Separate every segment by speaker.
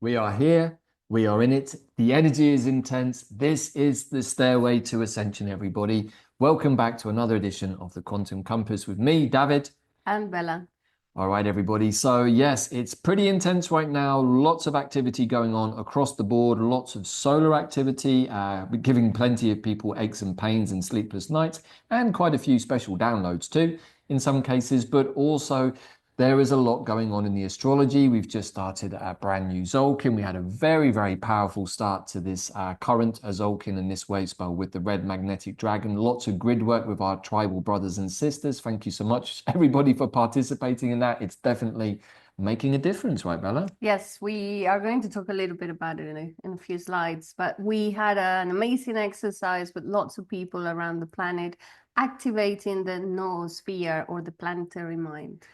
Speaker 1: We are here. We are in it. The energy is intense. This is the stairway to ascension, everybody. Welcome back to another edition of the Quantum Compass with me, David.
Speaker 2: And Bella.
Speaker 1: All right, everybody. So yes, it's pretty intense right now. Lots of activity going on across the board. Lots of solar activity, giving plenty of people aches and pains and sleepless nights, and quite a few special downloads too, in some cases. But also, there is a lot going on in the astrology. We've just started a brand new Tzolkin. We had a very, very powerful start to this current Tzolkin and this Wavespell with the red magnetic dragon. Lots of grid work with our tribal brothers and sisters. Thank you so much, everybody, for participating in that. It's definitely making a difference, right, Bella?
Speaker 2: Yes, we are going to talk a little bit about it in a few slides, but we had an amazing exercise with lots of people around the planet activating the noosphere or the planetary mind.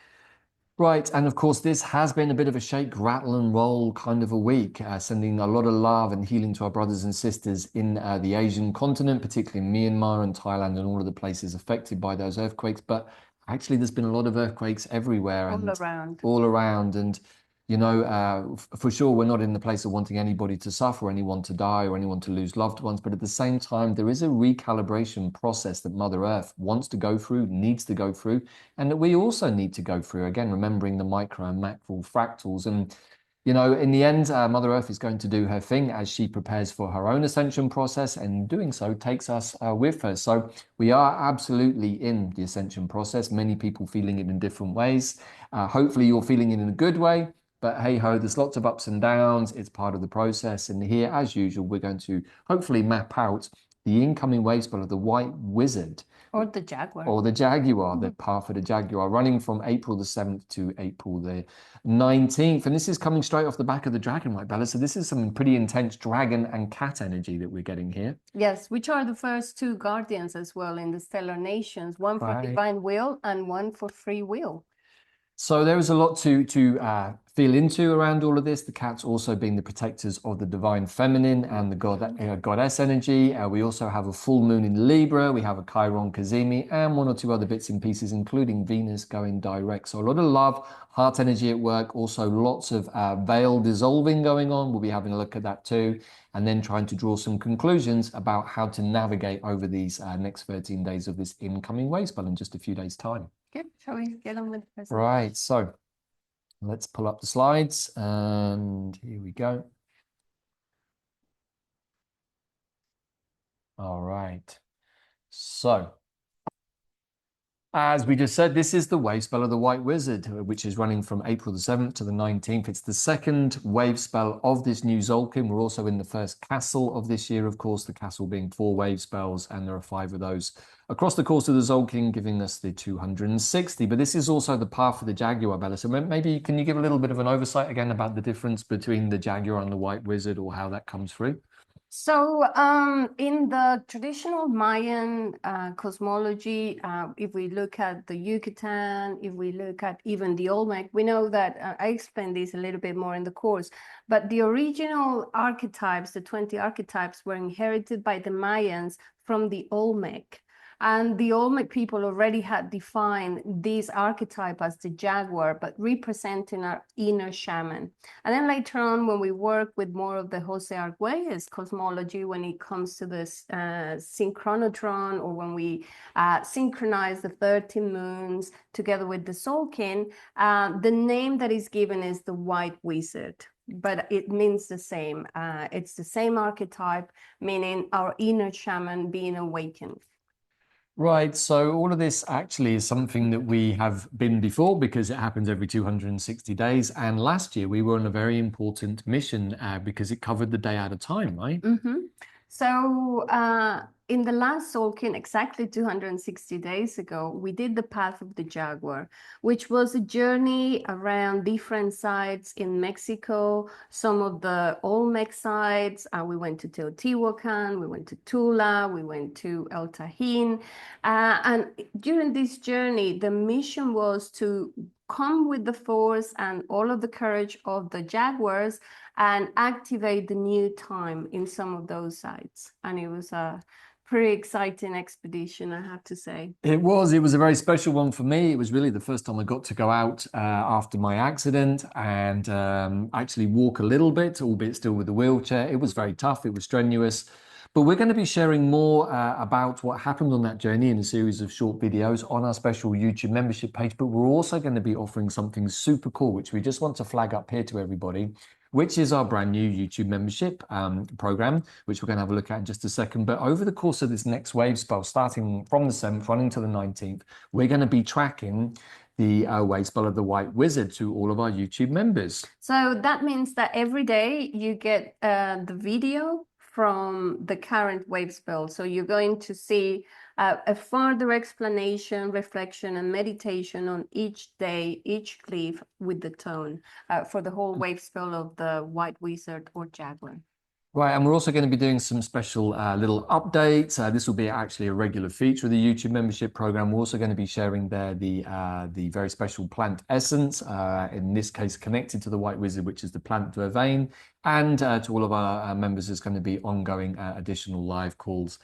Speaker 1: Right, and of course, this has been a bit of a shake, rattle, and roll kind of a week, sending a lot of love and healing to our brothers and sisters in the Asian continent, particularly in Myanmar and Thailand and all of the places affected by those earthquakes. But actually, there's been a lot of earthquakes everywhere all around. And you know, for sure, we're not in the place of wanting anybody to suffer, anyone to die, or anyone to lose loved ones. But at the same time, there is a recalibration process that Mother Earth wants to go through, needs to go through, and that we also need to go through. Again, remembering the micro and macro fractals. And, you know, in the end, Mother Earth is going to do her thing as she prepares for her own ascension process, and doing so takes us with her. So we are absolutely in the ascension process, many people feeling it in different ways. Hopefully, you're feeling it in a good way. But hey ho, there's lots of ups and downs. It's part of the process. And here, as usual, we're going to hopefully map out the incoming Wavespell of the White Wizard.
Speaker 2: Or the Jaguar.
Speaker 1: Or the Jaguar, the path of the Jaguar, running from April the 7th to April the 19th. And this is coming straight off the back of the dragon, right, Bella? So this is some pretty intense dragon and cat energy that we're getting here.
Speaker 2: Yes, which are the first two guardians as well in the stellar nations, one for divine will and one for free will.
Speaker 1: So there is a lot to feel into around all of this. The cats also being the protectors of the divine feminine and the goddess energy. We also have a full moon in Libra. We have a Chiron Kazemi and one or two other bits and pieces, including Venus going direct. So a lot of love, heart energy at work. Also lots of veil dissolving going on. We'll be having a look at that too. And then trying to draw some conclusions about how to navigate over these next 13 days of this incoming Wavespell in just a few days' time.
Speaker 2: Okay, shall we get on with the presentation?
Speaker 1: Right, so let's pull up the slides and here we go. All right, so as we just said, this is the Wavespell of the White Wizard, which is running from April the 7th to the 19th. It's the second Wavespell of this new Tzolkin. We're also in the first castle of this year, of course, the castle being 4 Wavespells, and there are 5 of those across the course of the Tzolkin, giving us the 260. But this is also the path of the Jaguar, Bella. So maybe can you give a little bit of an oversight again about the difference between the Jaguar and the White Wizard, or how that comes through?
Speaker 2: So in the traditional Mayan cosmology, if we look at the Yucatan, if we look at even the Olmec, we know that, I explained this a little bit more in the course, but the original archetypes, the 20 archetypes, were inherited by the Mayans from the Olmec. And the Olmec people already had defined this archetype as the Jaguar, but representing our inner shaman. And then later on, when we work with more of the Jose Arguelles cosmology, when it comes to this synchronotron, or when we synchronize the 13 moons together with the Tzolkin, the name that is given is the White Wizard. But it means the same. It's the same archetype, meaning our inner shaman being awakened.
Speaker 1: Right, so all of this actually is something that we have been before, because it happens every 260 days. And last year we were on a very important mission because it covered the day at a time, right?
Speaker 2: Mm-hmm. So in the last Tzolkin, exactly 260 days ago, we did the Path of the Jaguar, which was a journey around different sites in Mexico, some of the Olmec sites. We went to Teotihuacan, we went to Tula, we went to El Tajín. And during this journey, the mission was to come with the force and all of the courage of the Jaguars and activate the new time in some of those sites. And it was a pretty exciting expedition, I have to say.
Speaker 1: It was a very special one for me. It was really the first time I got to go out after my accident and actually walk a little bit, albeit still with the wheelchair. It was very tough. It was strenuous. But we're going to be sharing more about what happened on that journey in a series of short videos on our special YouTube membership page. But we're also going to be offering something super cool, which we just want to flag up here to everybody, which is our brand new YouTube membership program, which we're going to have a look at in just a second. But over the course of this next Wavespell, starting from the 7th, running to the 19th, we're going to be tracking the Wavespell of the White Wizard to all of our YouTube members.
Speaker 2: So that means that every day you get the video from the current Wavespell. So you're going to see a further explanation, reflection, and meditation on each day, each glyph with the tone for the whole Wavespell of the White Wizard or Jaguar.
Speaker 1: Right, and we're also going to be doing some special little updates. This will be actually a regular feature of the YouTube membership program. We're also going to be sharing there the very special plant essence, in this case connected to the White Wizard, which is the plant Vervain. And to all of our members, there's going to be ongoing additional live calls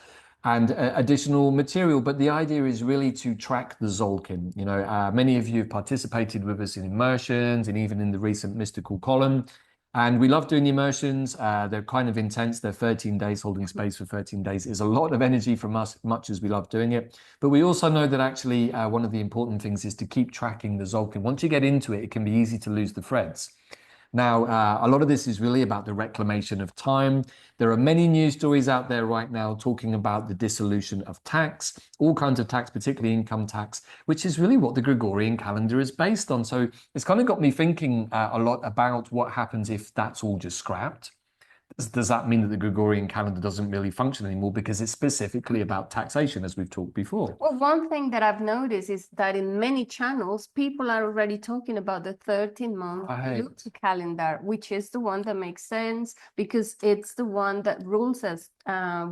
Speaker 1: and additional material. But the idea is really to track the Tzolkin. You know, many of you have participated with us in immersions and even in the recent mystical column. And we love doing the immersions. They're kind of intense. They're 13 days, holding space for 13 days is a lot of energy from us, much as we love doing it. But we also know that actually one of the important things is to keep tracking the Tzolkin. Once you get into it, it can be easy to lose the threads. Now, a lot of this is really about the reclamation of time. There are many news stories out there right now talking about the dissolution of tax, all kinds of tax, particularly income tax, which is really what the Gregorian calendar is based on. So it's kind of got me thinking a lot about what happens if that's all just scrapped. Does that mean that the Gregorian calendar doesn't really function anymore because it's specifically about taxation, as we've talked before?
Speaker 2: Well, one thing that I've noticed is that in many channels, people are already talking about the 13-month lunar calendar, which is the one that makes sense because it's the one that rules us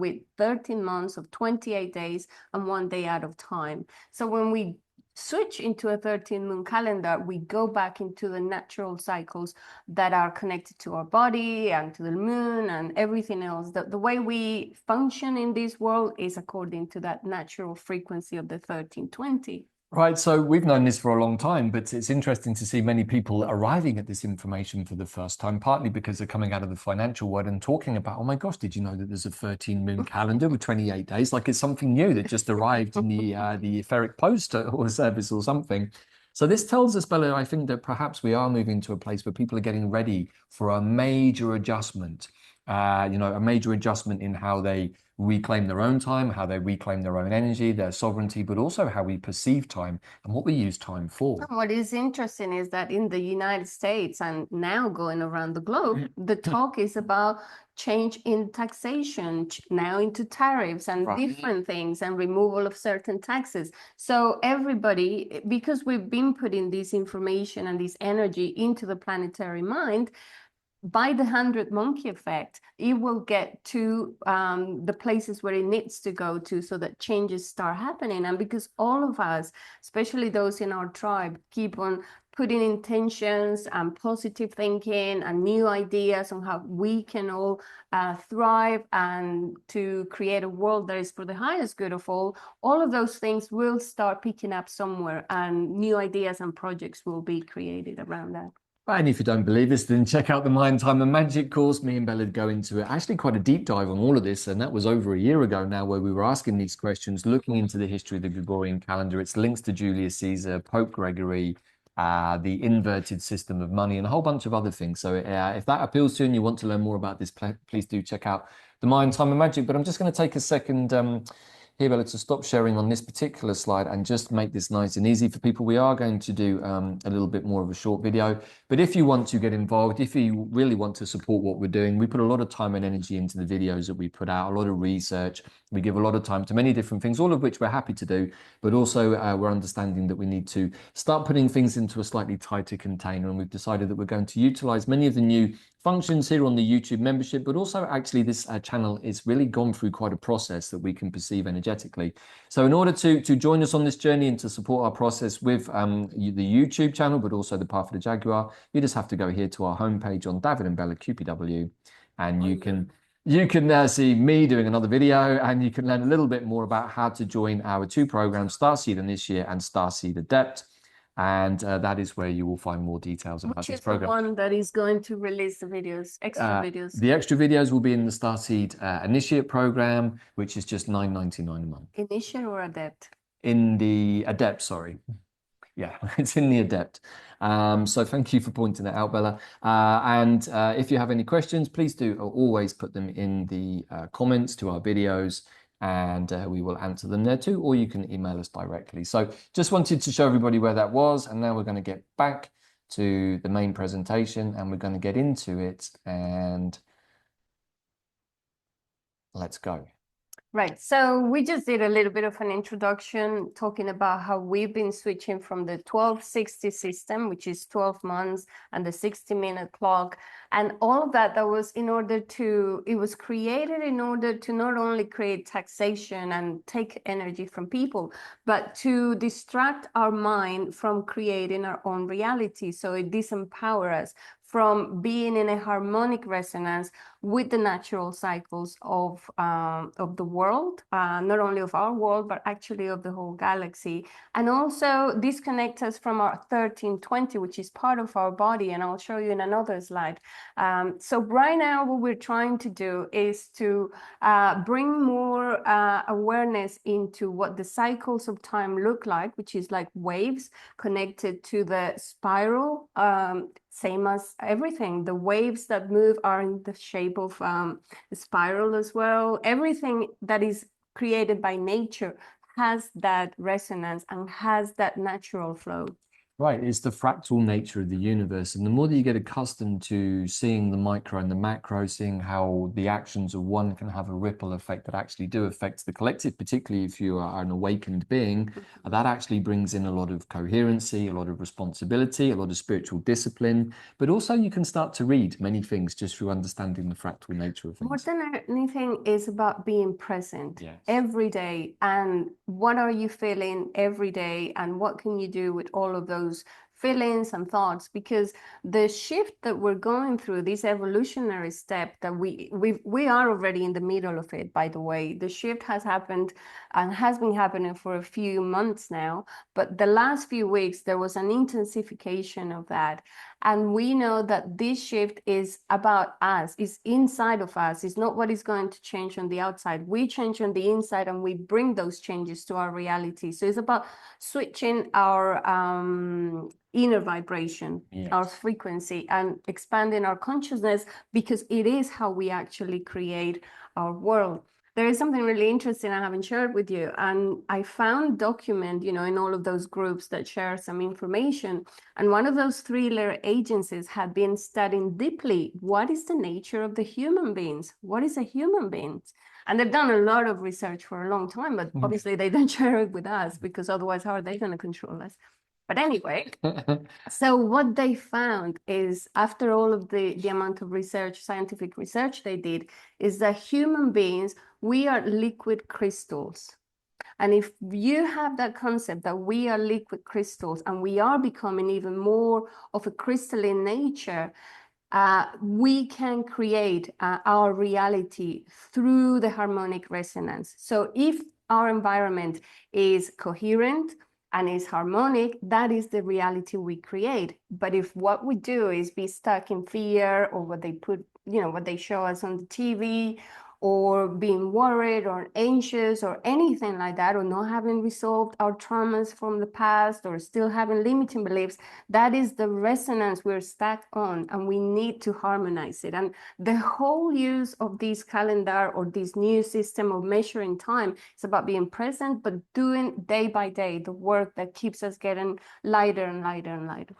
Speaker 2: with 13 months of 28 days and 1 day out of time. So when we switch into a 13-moon calendar, we go back into the natural cycles that are connected to our body and to the moon and everything else. The way we function in this world is according to that natural frequency of the 1320.
Speaker 1: Right, so we've known this for a long time, but it's interesting to see many people arriving at this information for the first time, partly because they're coming out of the financial world and talking about, oh my gosh, did you know that there's a 13-moon calendar with 28 days? Like it's something new that just arrived in the etheric post or service or something. So this tells us, Bella, I think that perhaps we are moving to a place where people are getting ready for a major adjustment, a major adjustment in how they reclaim their own time, how they reclaim their own energy, their sovereignty, but also how we perceive time and what we use time for.
Speaker 2: What is interesting is that in the United States and now going around the globe, the talk is about change in taxation, now into tariffs and different things and removal of certain taxes. So everybody, because we've been putting this information and this energy into the planetary mind, by the 100 monkey effect, it will get to the places where it needs to go to so that changes start happening. And because all of us, especially those in our tribe, keep on putting intentions and positive thinking and new ideas on how we can all thrive and to create a world that is for the highest good of all of those things will start picking up somewhere and new ideas and projects will be created around that.
Speaker 1: And if you don't believe us, then check out the Mind, Time and Magic course. Me and Bella go into it. Actually, quite a deep dive on all of this. And that was over a year ago now where we were asking these questions, looking into the history of the Gregorian calendar, its links to Julius Caesar, Pope Gregory, the inverted system of money, and a whole bunch of other things. So if that appeals to you and you want to learn more about this, please do check out the Mind, Time and Magic. But I'm just going to take a second here, Bella, to stop sharing on this particular slide and just make this nice and easy for people. We are going to do a little bit more of a short video, but if you want to get involved, if you really want to support what we're doing, we put a lot of time and energy into the videos that we put out, a lot of research. We give a lot of time to many different things, all of which we're happy to do, but also we're understanding that we need to start putting things into a slightly tighter container. And we've decided that we're going to utilize many of the new functions here on the YouTube membership, but also actually this channel is really gone through quite a process that we can perceive energetically. So in order to join us on this journey and to support our process with the YouTube channel, but also the Path of the Jaguar, you just have to go here to our homepage on David and Bella QPW, and you can You can see me doing another video, and you can learn a little bit more about how to join our two programs, Starseed Initiate and Starseed Adept. And that is where you will find more details about
Speaker 2: Which
Speaker 1: this
Speaker 2: is the
Speaker 1: program.
Speaker 2: one that is going to release the videos, extra videos.
Speaker 1: The extra videos will be in the Starseed Initiate program, which is just $9.99 a month.
Speaker 2: Initiate or Adept?
Speaker 1: In the Adept, sorry. Yeah, it's in the Adept. So thank you for pointing that out, Bella. And if you have any questions, please do always put them in the comments to our videos, and we will answer them there too, or you can email us directly. So just wanted to show everybody where that was, and now we're going to get back to the main presentation, and we're going to get into it, and let's go.
Speaker 2: Right. So we just did a little bit of an introduction talking about how we've been switching from the 1260 system, which is 12 months, and the 60-minute clock. And all of that was in order to, it was created in order to not only create taxation and take energy from people, but to distract our mind from creating our own reality. So it disempowers us from being in a harmonic resonance with the natural cycles of the world, not only of our world, but actually of the whole galaxy. And also disconnect us from our 1320, which is part of our body. And I'll show you in another slide. So right now, what we're trying to do is to bring more awareness into what the cycles of time look like, which is like waves connected to the spiral, same as everything. The waves that move are in the shape of a spiral as well. Everything that is created by nature has that resonance and has that natural flow.
Speaker 1: Right, it's the fractal nature of the universe. And the more that you get accustomed to seeing the micro and the macro, seeing how the actions of one can have a ripple effect that actually do affect the collective, particularly if you are an awakened being, that actually brings in a lot of coherency, a lot of responsibility, a lot of spiritual discipline. But also you can start to read many things just through understanding the fractal nature of things.
Speaker 2: More than anything is about being present
Speaker 1: Yes.
Speaker 2: every day, and what are you feeling every day, and what can you do with all of those feelings and thoughts, because the shift that we're going through, this evolutionary step that we are already in the middle of it, by the way. The shift has happened and has been happening for a few months now, but the last few weeks there was an intensification of that. And we know that this shift is about us, is inside of us. It's not what is going to change on the outside. We change on the inside and we bring those changes to our reality. So it's about switching our inner vibration,
Speaker 1: Yes.
Speaker 2: our frequency, and expanding our consciousness, because it is how we actually create our world. There is something really interesting I haven't shared with you, and I found document, in all of those groups that share some information. And one of those three-layer agencies had been studying deeply what is the nature of the human beings, what is a human being. And they've done a lot of research for a long time, but obviously they don't share it with us, because otherwise how are they going to control us? But anyway, so what they found is, after all of the amount of research, scientific research they did, is that human beings, we are liquid crystals. And if you have that concept that we are liquid crystals and we are becoming even more of a crystalline nature, we can create our reality through the harmonic resonance. So if our environment is coherent and is harmonic, that is the reality we create. But if what we do is be stuck in fear, or what they put, what they show us on the TV, or being worried or anxious or anything like that, or not having resolved our traumas from the past, or still having limiting beliefs, that is the resonance we're stuck on, and we need to harmonize it. And the whole use of this calendar, or this new system of measuring time, is about being present, but doing day by day the work that keeps us getting lighter and lighter and lighter.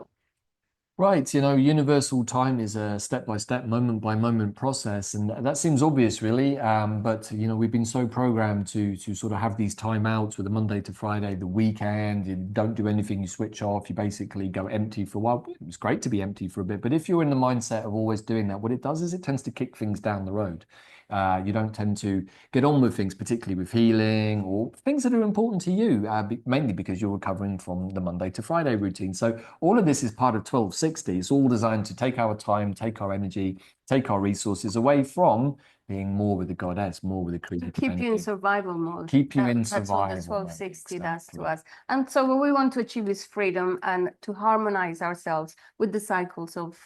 Speaker 1: Right, universal time is a step-by-step, moment-by-moment process, and that seems obvious, really. But we've been so programmed to sort of have these timeouts with the Monday to Friday, the weekend. You don't do anything, you switch off, you basically go empty for a while. It's great to be empty for a bit, but if you're in the mindset of always doing that, what it does is it tends to kick things down the road. You don't tend to get on with things, particularly with healing or things that are important to you, mainly because you're recovering from the Monday to Friday routine. So all of this is part of 1260. It's all designed to take our time, take our energy, take our resources away from being more with the goddess, more with the creative
Speaker 2: keep you in
Speaker 1: energy.
Speaker 2: survival mode.
Speaker 1: Keep you in
Speaker 2: That's what the
Speaker 1: survival mode.
Speaker 2: 1260 does to
Speaker 1: Exactly.
Speaker 2: us. And so what we want to achieve is freedom and to harmonize ourselves with the cycles of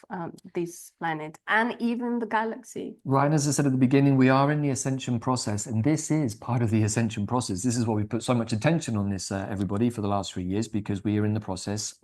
Speaker 2: this planet and even the galaxy.
Speaker 1: Right, and as I said at the beginning, we are in the ascension process, and this is part of the ascension process. This is why we put so much attention on this, everybody, for the last 3 years, because we were in the process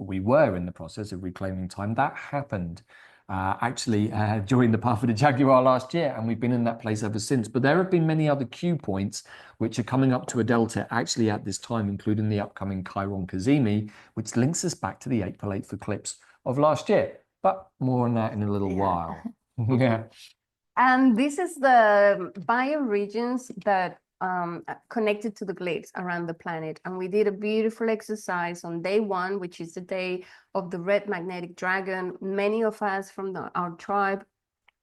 Speaker 1: of reclaiming time. That happened actually during the path of the Jaguar last year, and we've been in that place ever since. But there have been many other cue points which are coming up to a delta actually at this time, including the upcoming Chiron Kazemi, which links us back to the April 8th eclipse of last year. But more on that in a little while. Yeah.
Speaker 2: And this is the bioregions that connected to the glades around the planet. And we did a beautiful exercise on day 1, which is the day of the red magnetic dragon. Many of us from our tribe,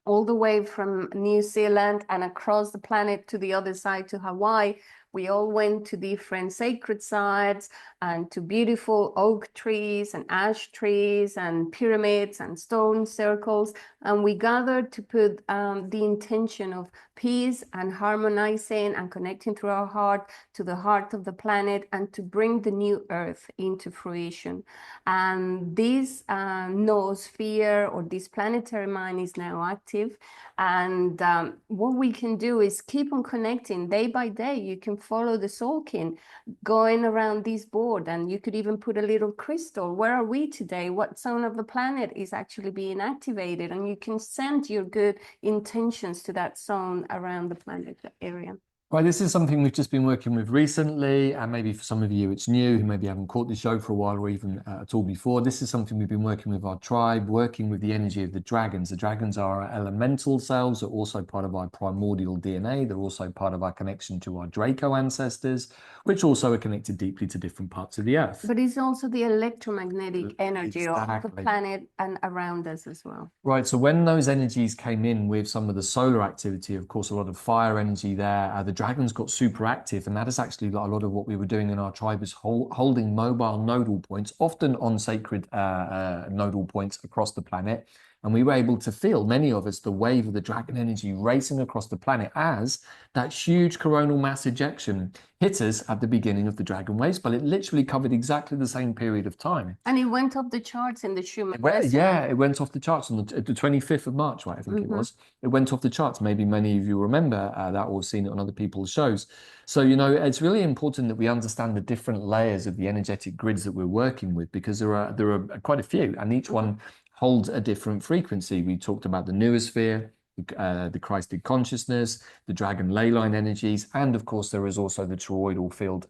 Speaker 2: all the way from New Zealand and across the planet to the other side to Hawaii, we all went to different sacred sites and to beautiful oak trees and ash trees and pyramids and stone circles. And we gathered to put the intention of peace and harmonizing and connecting through our heart to the heart of the planet and to bring the new earth into fruition. And this noosphere or this planetary mind is now active. And what we can do is keep on connecting day by day. You can follow the Tzolkin going around this board, and you could even put a little crystal. Where are we today? What zone of the planet is actually being activated? And you can send your good intentions to that zone around the planet area.
Speaker 1: Right, this is something we've just been working with recently, and maybe for some of you it's new who maybe haven't caught the show for a while or even at all before. This is something we've been working with our tribe, working with the energy of the dragons. The dragons are our elemental selves, they're also part of our primordial DNA. They're also part of our connection to our Draco ancestors, which also are connected deeply to different parts of the earth.
Speaker 2: But it's also the electromagnetic energy of the
Speaker 1: Exactly.
Speaker 2: planet and around us as well.
Speaker 1: Right, so when those energies came in with some of the solar activity, of course, a lot of fire energy there, the dragons got super active, and that is actually a lot of what we were doing in our tribe is holding mobile nodal points, often on sacred nodal points across the planet. And we were able to feel, many of us, the wave of the dragon energy racing across the planet as that huge coronal mass ejection hit us at the beginning of the dragon Wavespell. It literally covered exactly the same period of time.
Speaker 2: And it went off the charts in the Schumann.
Speaker 1: Yeah, it went off the charts on the 25th of March, right? I think it was. It went off the charts. Maybe many of you remember that or seen it on other people's shows. So, you know, it's really important that we understand the different layers of the energetic grids that we're working with, because there are quite a few, and each one holds a different frequency. We talked about the noosphere, the Christed consciousness, the dragon ley line energies, and of course there is also the toroidal field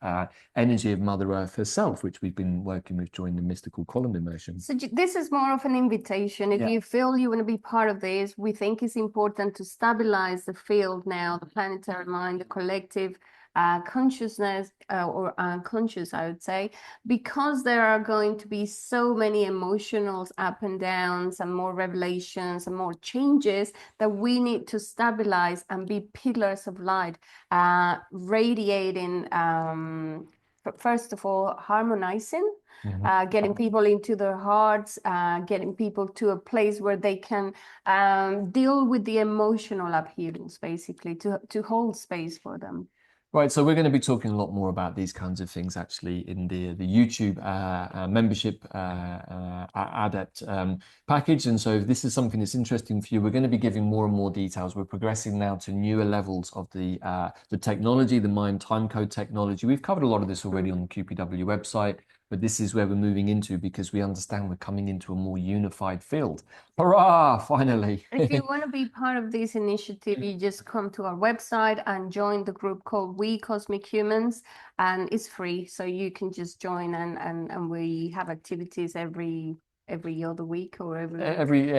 Speaker 1: energy of Mother Earth herself, which we've been working with during the mystical column immersion.
Speaker 2: So this is more of an invitation. If you feel you want to be part of this, we think it's important to stabilize the field now, the planetary mind, the collective consciousness or unconscious, I would say, because there are going to be so many emotional up and downs and more revelations and more changes that we need to stabilize and be pillars of light, radiating, first of all, harmonizing, getting people into their hearts, getting people to a place where they can deal with the emotional upheavals, basically, to hold space for them.
Speaker 1: Right, so we're going to be talking a lot more about these kinds of things actually in the YouTube membership adept package. And so if this is something that's interesting for you, we're going to be giving more and more details. We're progressing now to newer levels of the technology, the mind timecode technology. We've covered a lot of this already on the QPW website, but this is where we're moving into because we understand we're coming into a more unified field. Hurrah, finally.
Speaker 2: If you want to be part of this initiative, you just come to our website and join the group called We Cosmic Humans, and it's free. So you can just join and we have activities every other week or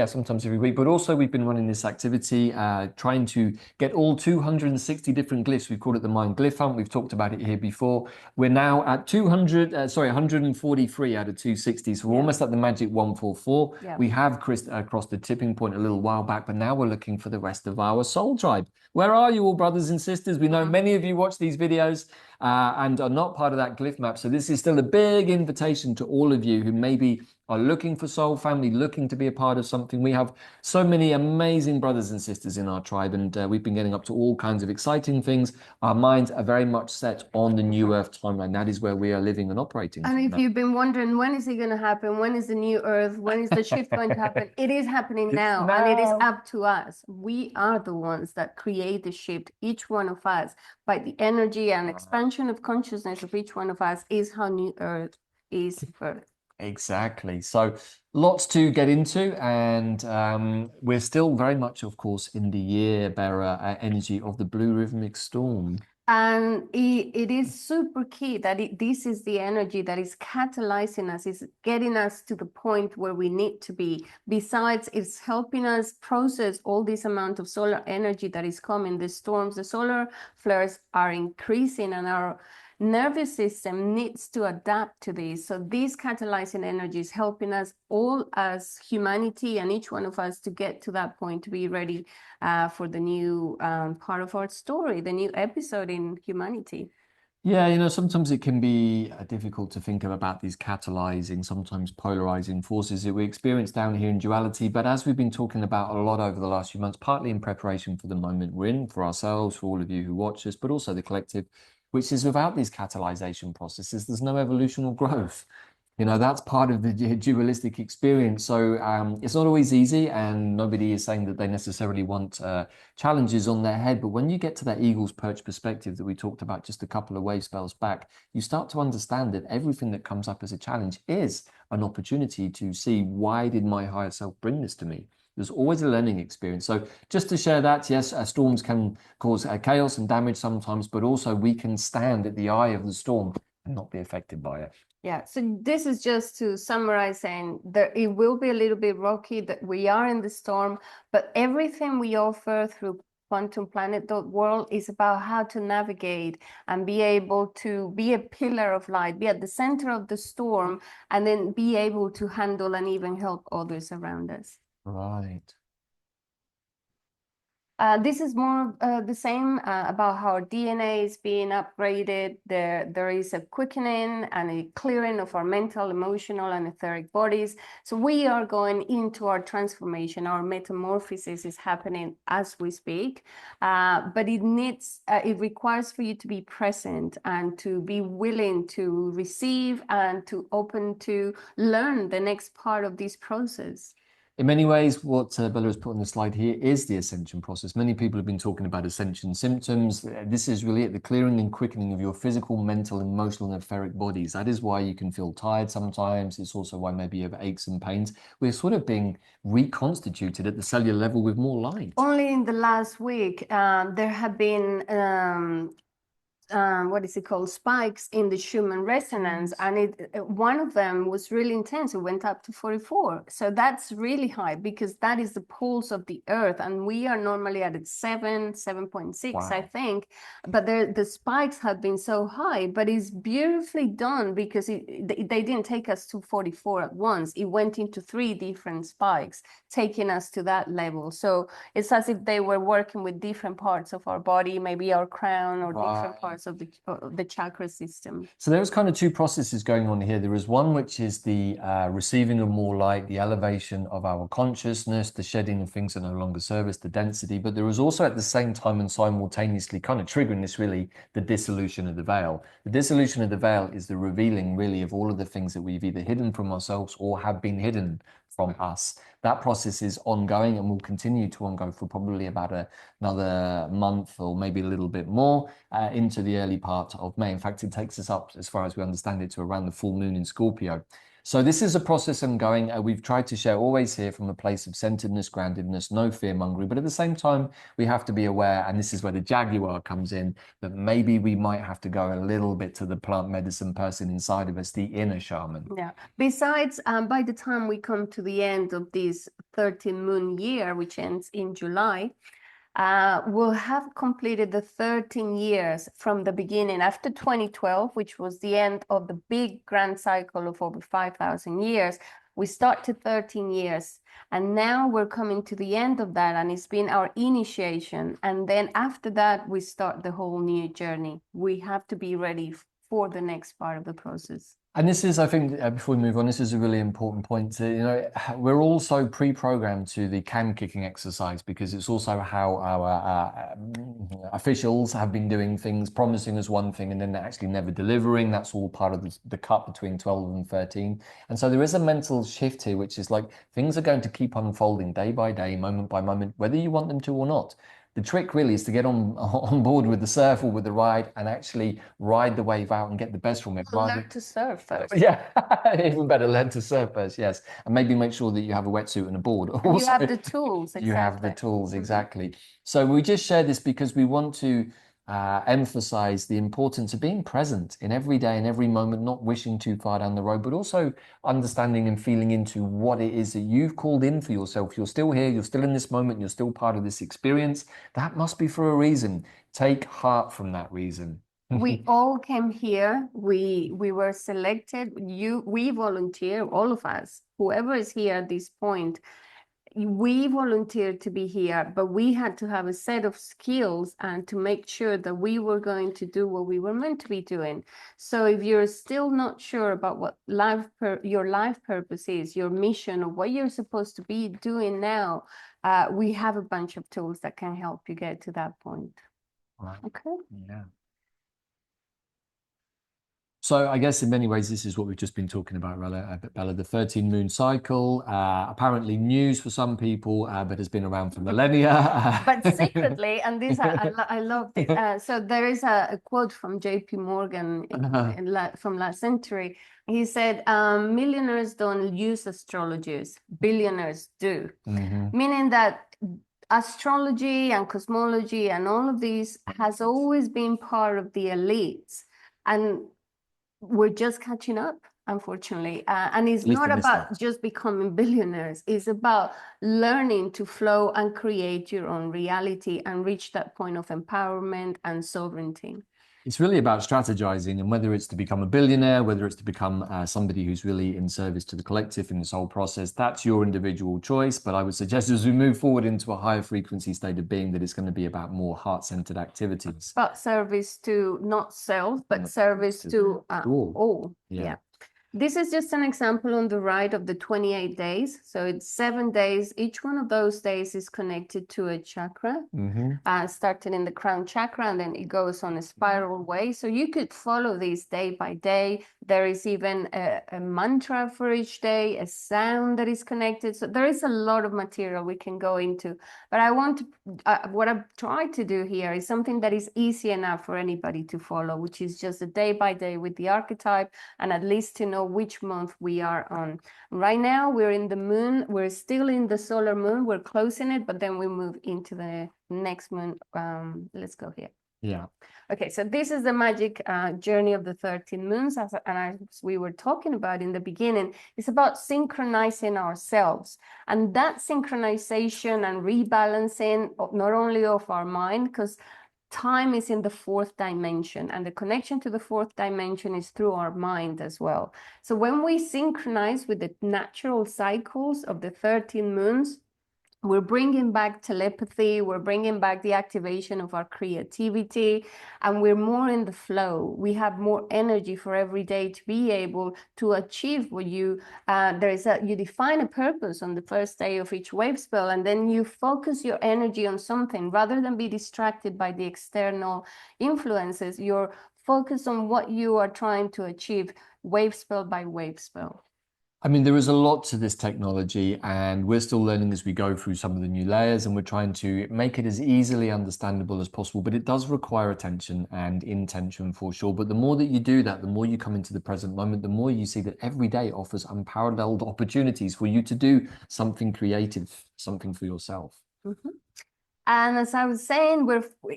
Speaker 1: sometimes every week. But also we've been running this activity trying to get all 260 different glyphs. We call it the Mind Glyph Hunt. We've talked about it here before. We're now at 143 out of 260, so we're almost at the magic 144. We have crossed the tipping point a little while back, but now we're looking for the rest of our soul tribe. Where are you all, brothers and sisters? We know many of you watch these videos and are not part of that glyph map. So this is still a big invitation to all of you who maybe are looking for soul family, looking to be a part of something. We have so many amazing brothers and sisters in our tribe, and we've been getting up to all kinds of exciting things. Our minds are very much set on the new Earth timeline. That is where we are living and operating.
Speaker 2: And if you've been wondering, when is it going to happen? When is the new Earth? When is the shift going to happen? It is happening now, and it is up to us. We are the ones that create the shift. Each one of us, by the energy and expansion of consciousness of each one of us, is how new Earth is birthed.
Speaker 1: Exactly. So lots to get into, and we're still very much, of course, in the year bearer energy of the blue rhythmic storm.
Speaker 2: And it is super key that this is the energy that is catalyzing us, is getting us to the point where we need to be. Besides, it's helping us process all this amount of solar energy that is coming. The storms, the solar flares are increasing, and our nervous system needs to adapt to this. So this catalyzing energy is helping us all as humanity, and each one of us, to get to that point, to be ready for the new part of our story, the new episode in humanity.
Speaker 1: Yeah, you know, sometimes it can be difficult to think about these catalyzing, sometimes polarizing forces that we experience down here in duality. But as we've been talking about a lot over the last few months, partly in preparation for the moment we're in, for ourselves, for all of you who watch us, but also the collective, which is without these catalyzation processes, there's no evolution or growth. You know, that's part of the dualistic experience. So it's not always easy, and nobody is saying that they necessarily want challenges on their head. But when you get to that eagle's perch perspective that we talked about just a couple of wave spells back, you start to understand that everything that comes up as a challenge is an opportunity to see, why did my higher self bring this to me? There's always a learning experience. So just to share that, yes, storms can cause chaos and damage sometimes, but also we can stand at the eye of the storm and not be affected by it.
Speaker 2: Yeah, so this is just to summarize, saying that it will be a little bit rocky, that we are in the storm, but everything we offer through quantumplanet.world is about how to navigate and be able to be a pillar of light, be at the center of the storm, and then be able to handle and even help others around us.
Speaker 1: Right.
Speaker 2: This is more the same about how our DNA is being upgraded. There is a quickening and a clearing of our mental, emotional, and etheric bodies. So we are going into our transformation. Our metamorphosis is happening as we speak, but it requires for you to be present and to be willing to receive and to open to learn the next part of this process.
Speaker 1: In many ways, what Bella has put on the slide here is the ascension process. Many people have been talking about ascension symptoms. This is really the clearing and quickening of your physical, mental, emotional, and etheric bodies. That is why you can feel tired sometimes. It's also why maybe you have aches and pains. We're sort of being reconstituted at the cellular level with more light.
Speaker 2: Only in the last week, there have been what is it called, spikes in the Schumann resonance, and one of them was really intense. It went up to 44. So that's really high, because that is the pulse of the earth, and we are normally at 7.6. Wow. I think, but the spikes have been so high, but it's beautifully done, because they didn't take us to 44 at once. It went into 3 different spikes, taking us to that level. So it's as if they were working with different parts of our body, maybe our crown, or different parts of the chakra system.
Speaker 1: So there's kind of 2 processes going on here. There is one which is the receiving of more light, the elevation of our consciousness, the shedding of things that no longer serve us, the density. But there is also at the same time and simultaneously, kind of triggering this, really, the dissolution of the veil. The dissolution of the veil is the revealing, really, of all of the things that we've either hidden from ourselves or have been hidden from us. That process is ongoing and will continue to ongoing for probably about another month, or maybe a little bit more, into the early part of May. In fact, it takes us up, as far as we understand it, to around the full moon in Scorpio. So this is a process ongoing. We've tried to share always here from a place of centeredness, groundedness, no fear-mongering, but at the same time, we have to be aware, and this is where the Jaguar comes in, that maybe we might have to go a little bit to the plant medicine person inside of us, the inner shaman.
Speaker 2: Yeah. Besides, by the time we come to the end of this 13 moon year, which ends in July, we'll have completed the 13 years from the beginning, after 2012, which was the end of the big grand cycle of over 5,000 years. We started 13 years, and now we're coming to the end of that, and it's been our initiation. And then after that, we start the whole new journey. We have to be ready for the next part of the process.
Speaker 1: And this is, I think, before we move on, this is a really important point. We're also pre-programmed to the can kicking exercise because it's also how our officials have been doing things, promising us one thing and then actually never delivering. That's all part of the cut between 12 and 13. And so there is a mental shift here, which is like things are going to keep unfolding day by day, moment by moment, whether you want them to or not. The trick really is to get on board with the surf or with the ride and actually ride the wave out and get the best from it.
Speaker 2: Learn to surf first.
Speaker 1: Yeah, even better, learn to surf first, yes. And maybe make sure that you have a wetsuit and a board.
Speaker 2: Also, you have the tools, exactly.
Speaker 1: You have the tools, exactly. So we just share this because we want to emphasize the importance of being present in every day and every moment, not wishing too far down the road, but also understanding and feeling into what it is that you've called in for yourself. You're still here, you're still in this moment, you're still part of this experience. That must be for a reason. Take heart from that reason.
Speaker 2: We all came here. We were selected. We volunteer, all of us, whoever is here at this point. We volunteered to be here, but we had to have a set of skills and to make sure that we were going to do what we were meant to be doing. So if you're still not sure about what your life purpose is, your mission, or what you're supposed to be doing now, we have a bunch of tools that can help you get to that point.
Speaker 1: Right.
Speaker 2: Okay.
Speaker 1: Yeah. So I guess in many ways, this is what we've just been talking about, Bella, the 13 moon cycle, apparently news for some people, but has been around for millennia.
Speaker 2: But secretly, and this, I love it. So there is a quote from JP Morgan from last century. He said, millionaires don't use astrologers, billionaires do. Meaning that astrology and cosmology and all of these has always been part of the elites. And we're just catching up, unfortunately. And it's not about just becoming billionaires. It's about learning to flow and create your own reality and reach that point of empowerment and sovereignty.
Speaker 1: It's really about strategizing, and whether it's to become a billionaire, whether it's to become somebody who's really in service to the collective in this whole process, that's your individual choice. But I would suggest as we move forward into a higher frequency state of being, that it's going to be about more heart-centered activities.
Speaker 2: But service to not self, but service to all. Yeah. This is just an example on the right of the 28 days. So it's 7 days. Each one of those days is connected to a chakra, starting in the crown chakra, and then it goes on a spiral way. So you could follow these day by day. There is even a mantra for each day, a sound that is connected. So there is a lot of material we can go into. But I want to, what I've tried to do here is something that is easy enough for anybody to follow, which is just a day by day with the archetype, and at least to know which month we are on. Right now we're in the moon. We're still in the solar moon. We're closing it, but then we move into the next moon. Let's go here.
Speaker 1: Yeah.
Speaker 2: Okay, so this is the magic journey of the 13 moons, as we were talking about in the beginning. It's about synchronizing ourselves, and that synchronization and rebalancing not only of our mind, because time is in the 4th dimension, and the connection to the 4th dimension is through our mind as well. So when we synchronize with the natural cycles of the 13 moons, we're bringing back telepathy, we're bringing back the activation of our creativity, and we're more in the flow. We have more energy for every day to be able to achieve what you define a purpose on the first day of each wave spell, and then you focus your energy on something rather than be distracted by the external influences. You're focused on what you are trying to achieve, wave spell by wave spell.
Speaker 1: I mean, there is a lot to this technology, and we're still learning as we go through some of the new layers, and we're trying to make it as easily understandable as possible, but it does require attention and intention for sure. But the more that you do that, the more you come into the present moment, the more you see that every day offers unparalleled opportunities for you to do something creative, something for yourself.
Speaker 2: And as I was saying,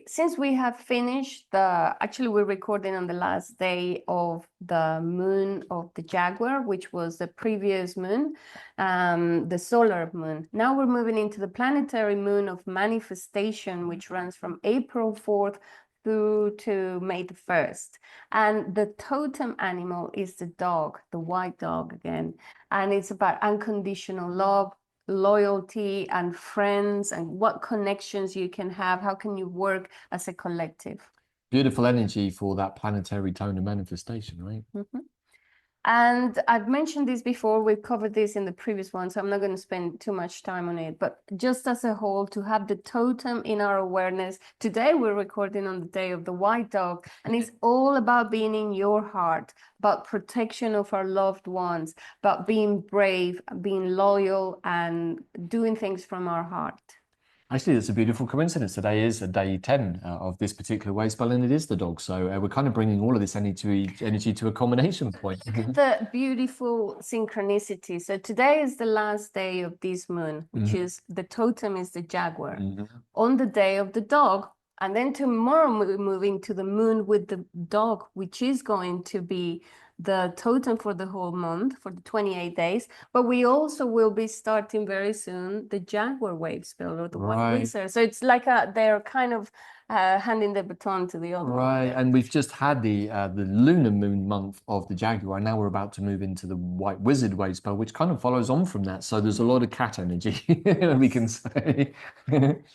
Speaker 2: since we have finished actually we're recording on the last day of the moon of the Jaguar, which was the previous moon, the solar moon. Now we're moving into the planetary moon of manifestation, which runs from April 4th through to May the 1st. And the totem animal is the dog, the white dog again. And it's about unconditional love, loyalty, and friends, and what connections you can have. How can you work as a collective?
Speaker 1: Beautiful energy for that planetary tone of manifestation, right?
Speaker 2: Mm-hmm. And I've mentioned this before, we've covered this in the previous one, so I'm not going to spend too much time on it. But just as a whole, to have the totem in our awareness, today we're recording on the day of the white dog, and it's all about being in your heart, about protection of our loved ones, about being brave, being loyal, and doing things from our heart.
Speaker 1: Actually, that's a beautiful coincidence. Today is a day 10 of this particular Wavespell, and it is the dog. So we're kind of bringing all of this energy to a combination point.
Speaker 2: Look at the beautiful synchronicity. So today is the last day of this moon, which is the totem is the Jaguar. On the day of the dog, and then tomorrow we're moving to the moon with the dog, which is going to be the totem for the whole month, for the 28 days. But we also will be starting very soon the Jaguar Wavespell or the White Wizard. So it's like they're kind of handing the baton to the other one.
Speaker 1: Right, and we've just had the lunar moon month of the Jaguar. Now we're about to move into the White Wizard Wavespell, which kind of follows on from that. So there's a lot of cat energy, we can say.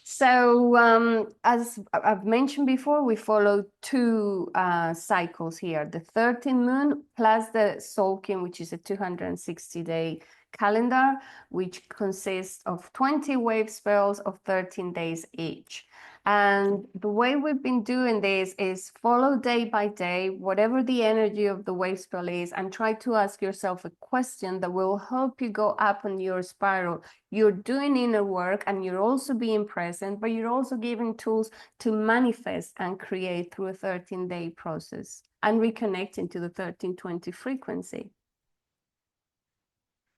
Speaker 2: So as I've mentioned before, we follow two cycles here, the 13th moon plus the Tzolkin, which is a 260-day calendar, which consists of 20 wave spells of 13 days each. And the way we've been doing this is follow day by day, whatever the energy of the wave spell is, and try to ask yourself a question that will help you go up on your spiral. You're doing inner work and you're also being present, but you're also giving tools to manifest and create through a 13-day process and reconnecting to the 1320 frequency.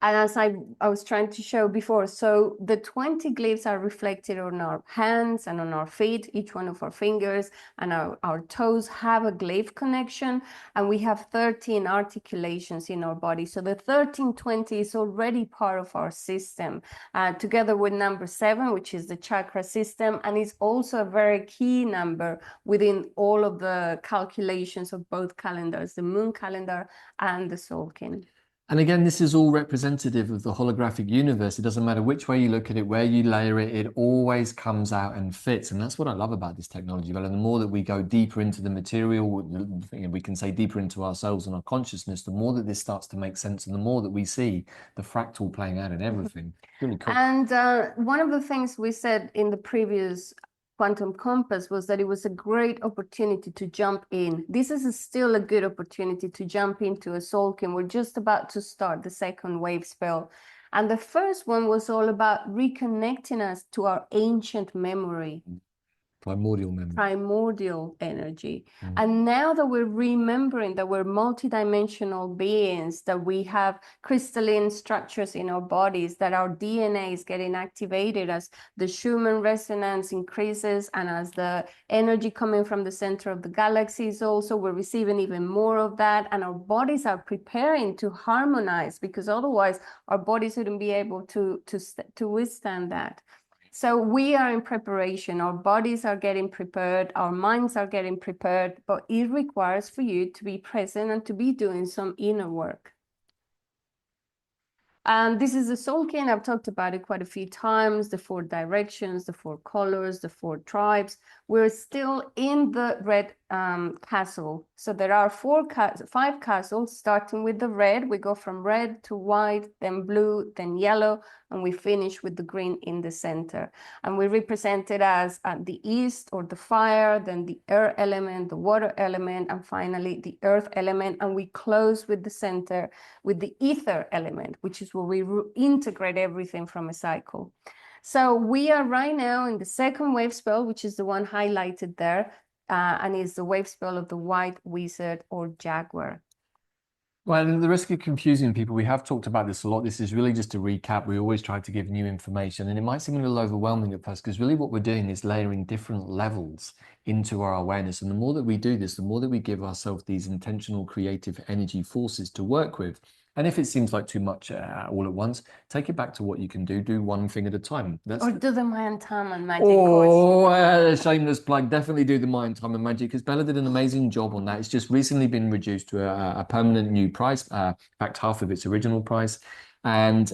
Speaker 2: And as I was trying to show before, so the 20 glyphs are reflected on our hands and on our feet. Each one of our fingers and our toes have a glyph connection, and we have 13 articulations in our body. So the 1320 is already part of our system, together with number 7, which is the chakra system, and it's also a very key number within all of the calculations of both calendars, the moon calendar and the Tzolkin.
Speaker 1: And again, this is all representative of the holographic universe. It doesn't matter which way you look at it, where you layer it, it always comes out and fits. And that's what I love about this technology. Well, and the more that we go deeper into the material, we can say deeper into ourselves and our consciousness, the more that this starts to make sense and the more that we see the fractal playing out in everything. Really cool.
Speaker 2: And one of the things we said in the previous Quantum Compass was that it was a great opportunity to jump in. This is still a good opportunity to jump into a Tzolkin. We're just about to start the second wave spell. And the first one was all about reconnecting us to our ancient memory.
Speaker 1: Primordial memory.
Speaker 2: Primordial energy. And now that we're remembering that we're multidimensional beings, that we have crystalline structures in our bodies, that our DNA is getting activated as the Schumann resonance increases and as the energy coming from the center of the galaxies also, we're receiving even more of that. And our bodies are preparing to harmonize, because otherwise our bodies wouldn't be able to withstand that. So we are in preparation, our bodies are getting prepared, our minds are getting prepared, but it requires for you to be present and to be doing some inner work. And this is the Tzolkin. I've talked about it quite a few times, the 4 directions, the 4 colors, the 4 tribes. We're still in the red castle. So there are 5 castles, starting with the red. We go from red to white, then blue, then yellow, and we finish with the green in the center. And we represent it as the east or the fire, then the air element, the water element, and finally the earth element. And we close with the center with the ether element, which is where we integrate everything from a cycle. So we are right now in the second wave spell, which is the one highlighted there, and is the wave spell of the White Wizard or Jaguar.
Speaker 1: Well, at the risk of confusing people, we have talked about this a lot. This is really just a recap. We always try to give new information, and it might seem a little overwhelming at first, because really what we're doing is layering different levels into our awareness. And the more that we do this, the more that we give ourselves these intentional creative energy forces to work with, And if it seems like too much all at once, take it back to what you can do. Do one thing at a time.
Speaker 2: Or do the Mayan time and magic course.
Speaker 1: Oh, shameless plug. Definitely do the Mind, Time and Magic because Bella did an amazing job on that. It's just recently been reduced to a permanent new price, in fact, half of its original price. And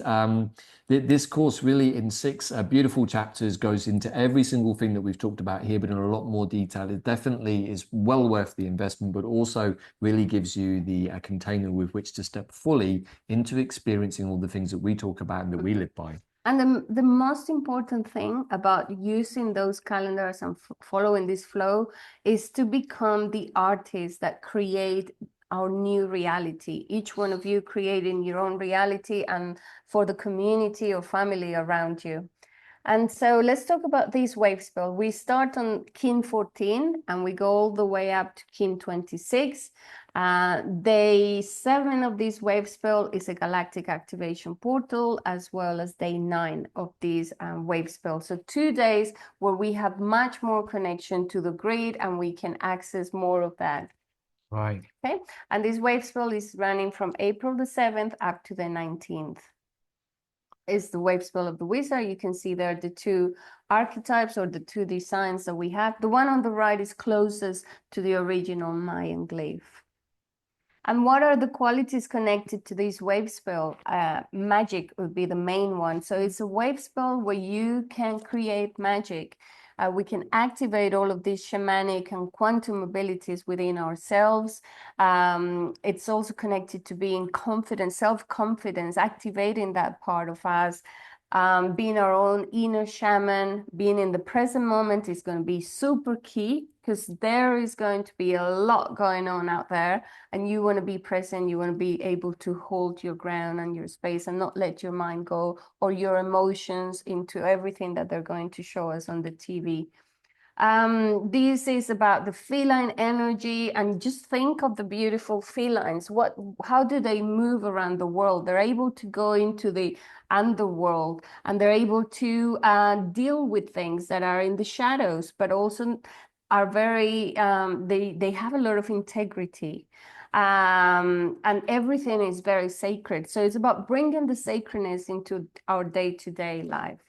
Speaker 1: this course really in 6 beautiful chapters goes into every single thing that we've talked about here, but in a lot more detail. It definitely is well worth the investment, but also really gives you the container with which to step fully into experiencing all the things that we talk about and that we live by.
Speaker 2: And the most important thing about using those calendars and following this flow is to become the artists that create our new reality. Each one of you creating your own reality and for the community or family around you. And so let's talk about this Wavespell. We start on kin 14 and we go all the way up to kin 26. Day 7 of this Wavespell is a galactic activation portal, as well as day 9 of this Wavespell. So 2 days where we have much more connection to the grid and we can access more of that.
Speaker 1: Right.
Speaker 2: Okay. And this Wavespell is running from April the 7th up to the 19th. Is the Wavespell of the Wizard. You can see there the 2 archetypes or the 2 designs that we have. The one on the right is closest to the original Mayan glyph. And what are the qualities connected to this Wavespell? Magic would be the main one. So it's a Wavespell where you can create magic. We can activate all of these shamanic and quantum abilities within ourselves. It's also connected to being confident, self-confidence, activating that part of us. Being our own inner shaman, being in the present moment is going to be super key because there is going to be a lot going on out there and you want to be present, you want to be able to hold your ground and your space and not let your mind go or your emotions into everything that they're going to show us on the TV. This is about the feline energy, and just think of the beautiful felines. How do they move around the world? They're able to go into the underworld and they're able to deal with things that are in the shadows, but also are very, they have a lot of integrity. And everything is very sacred. So it's about bringing the sacredness into our day-to-day life.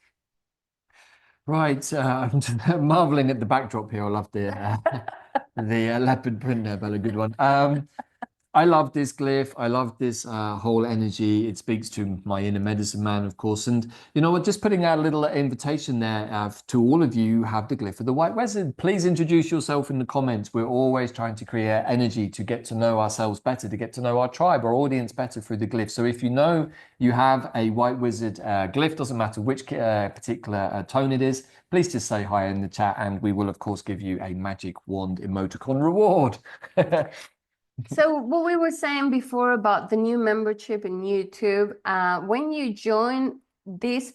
Speaker 1: Right, I'm just marveling at the backdrop here. I love the leopard print there, Bella, good one. I love this glyph. I love this whole energy. It speaks to my inner medicine man, of course. And you know what? Just putting out a little invitation there to all of you who have the glyph of the White Wizard. Please introduce yourself in the comments. We're always trying to create energy to get to know ourselves better, to get to know our tribe, our audience better through the glyph. So if you know you have a White Wizard glyph, doesn't matter which particular tone it is, please just say hi in the chat and we will, of course, give you a magic wand emoticon reward.
Speaker 2: So what we were saying before about the new membership in YouTube, when you join at this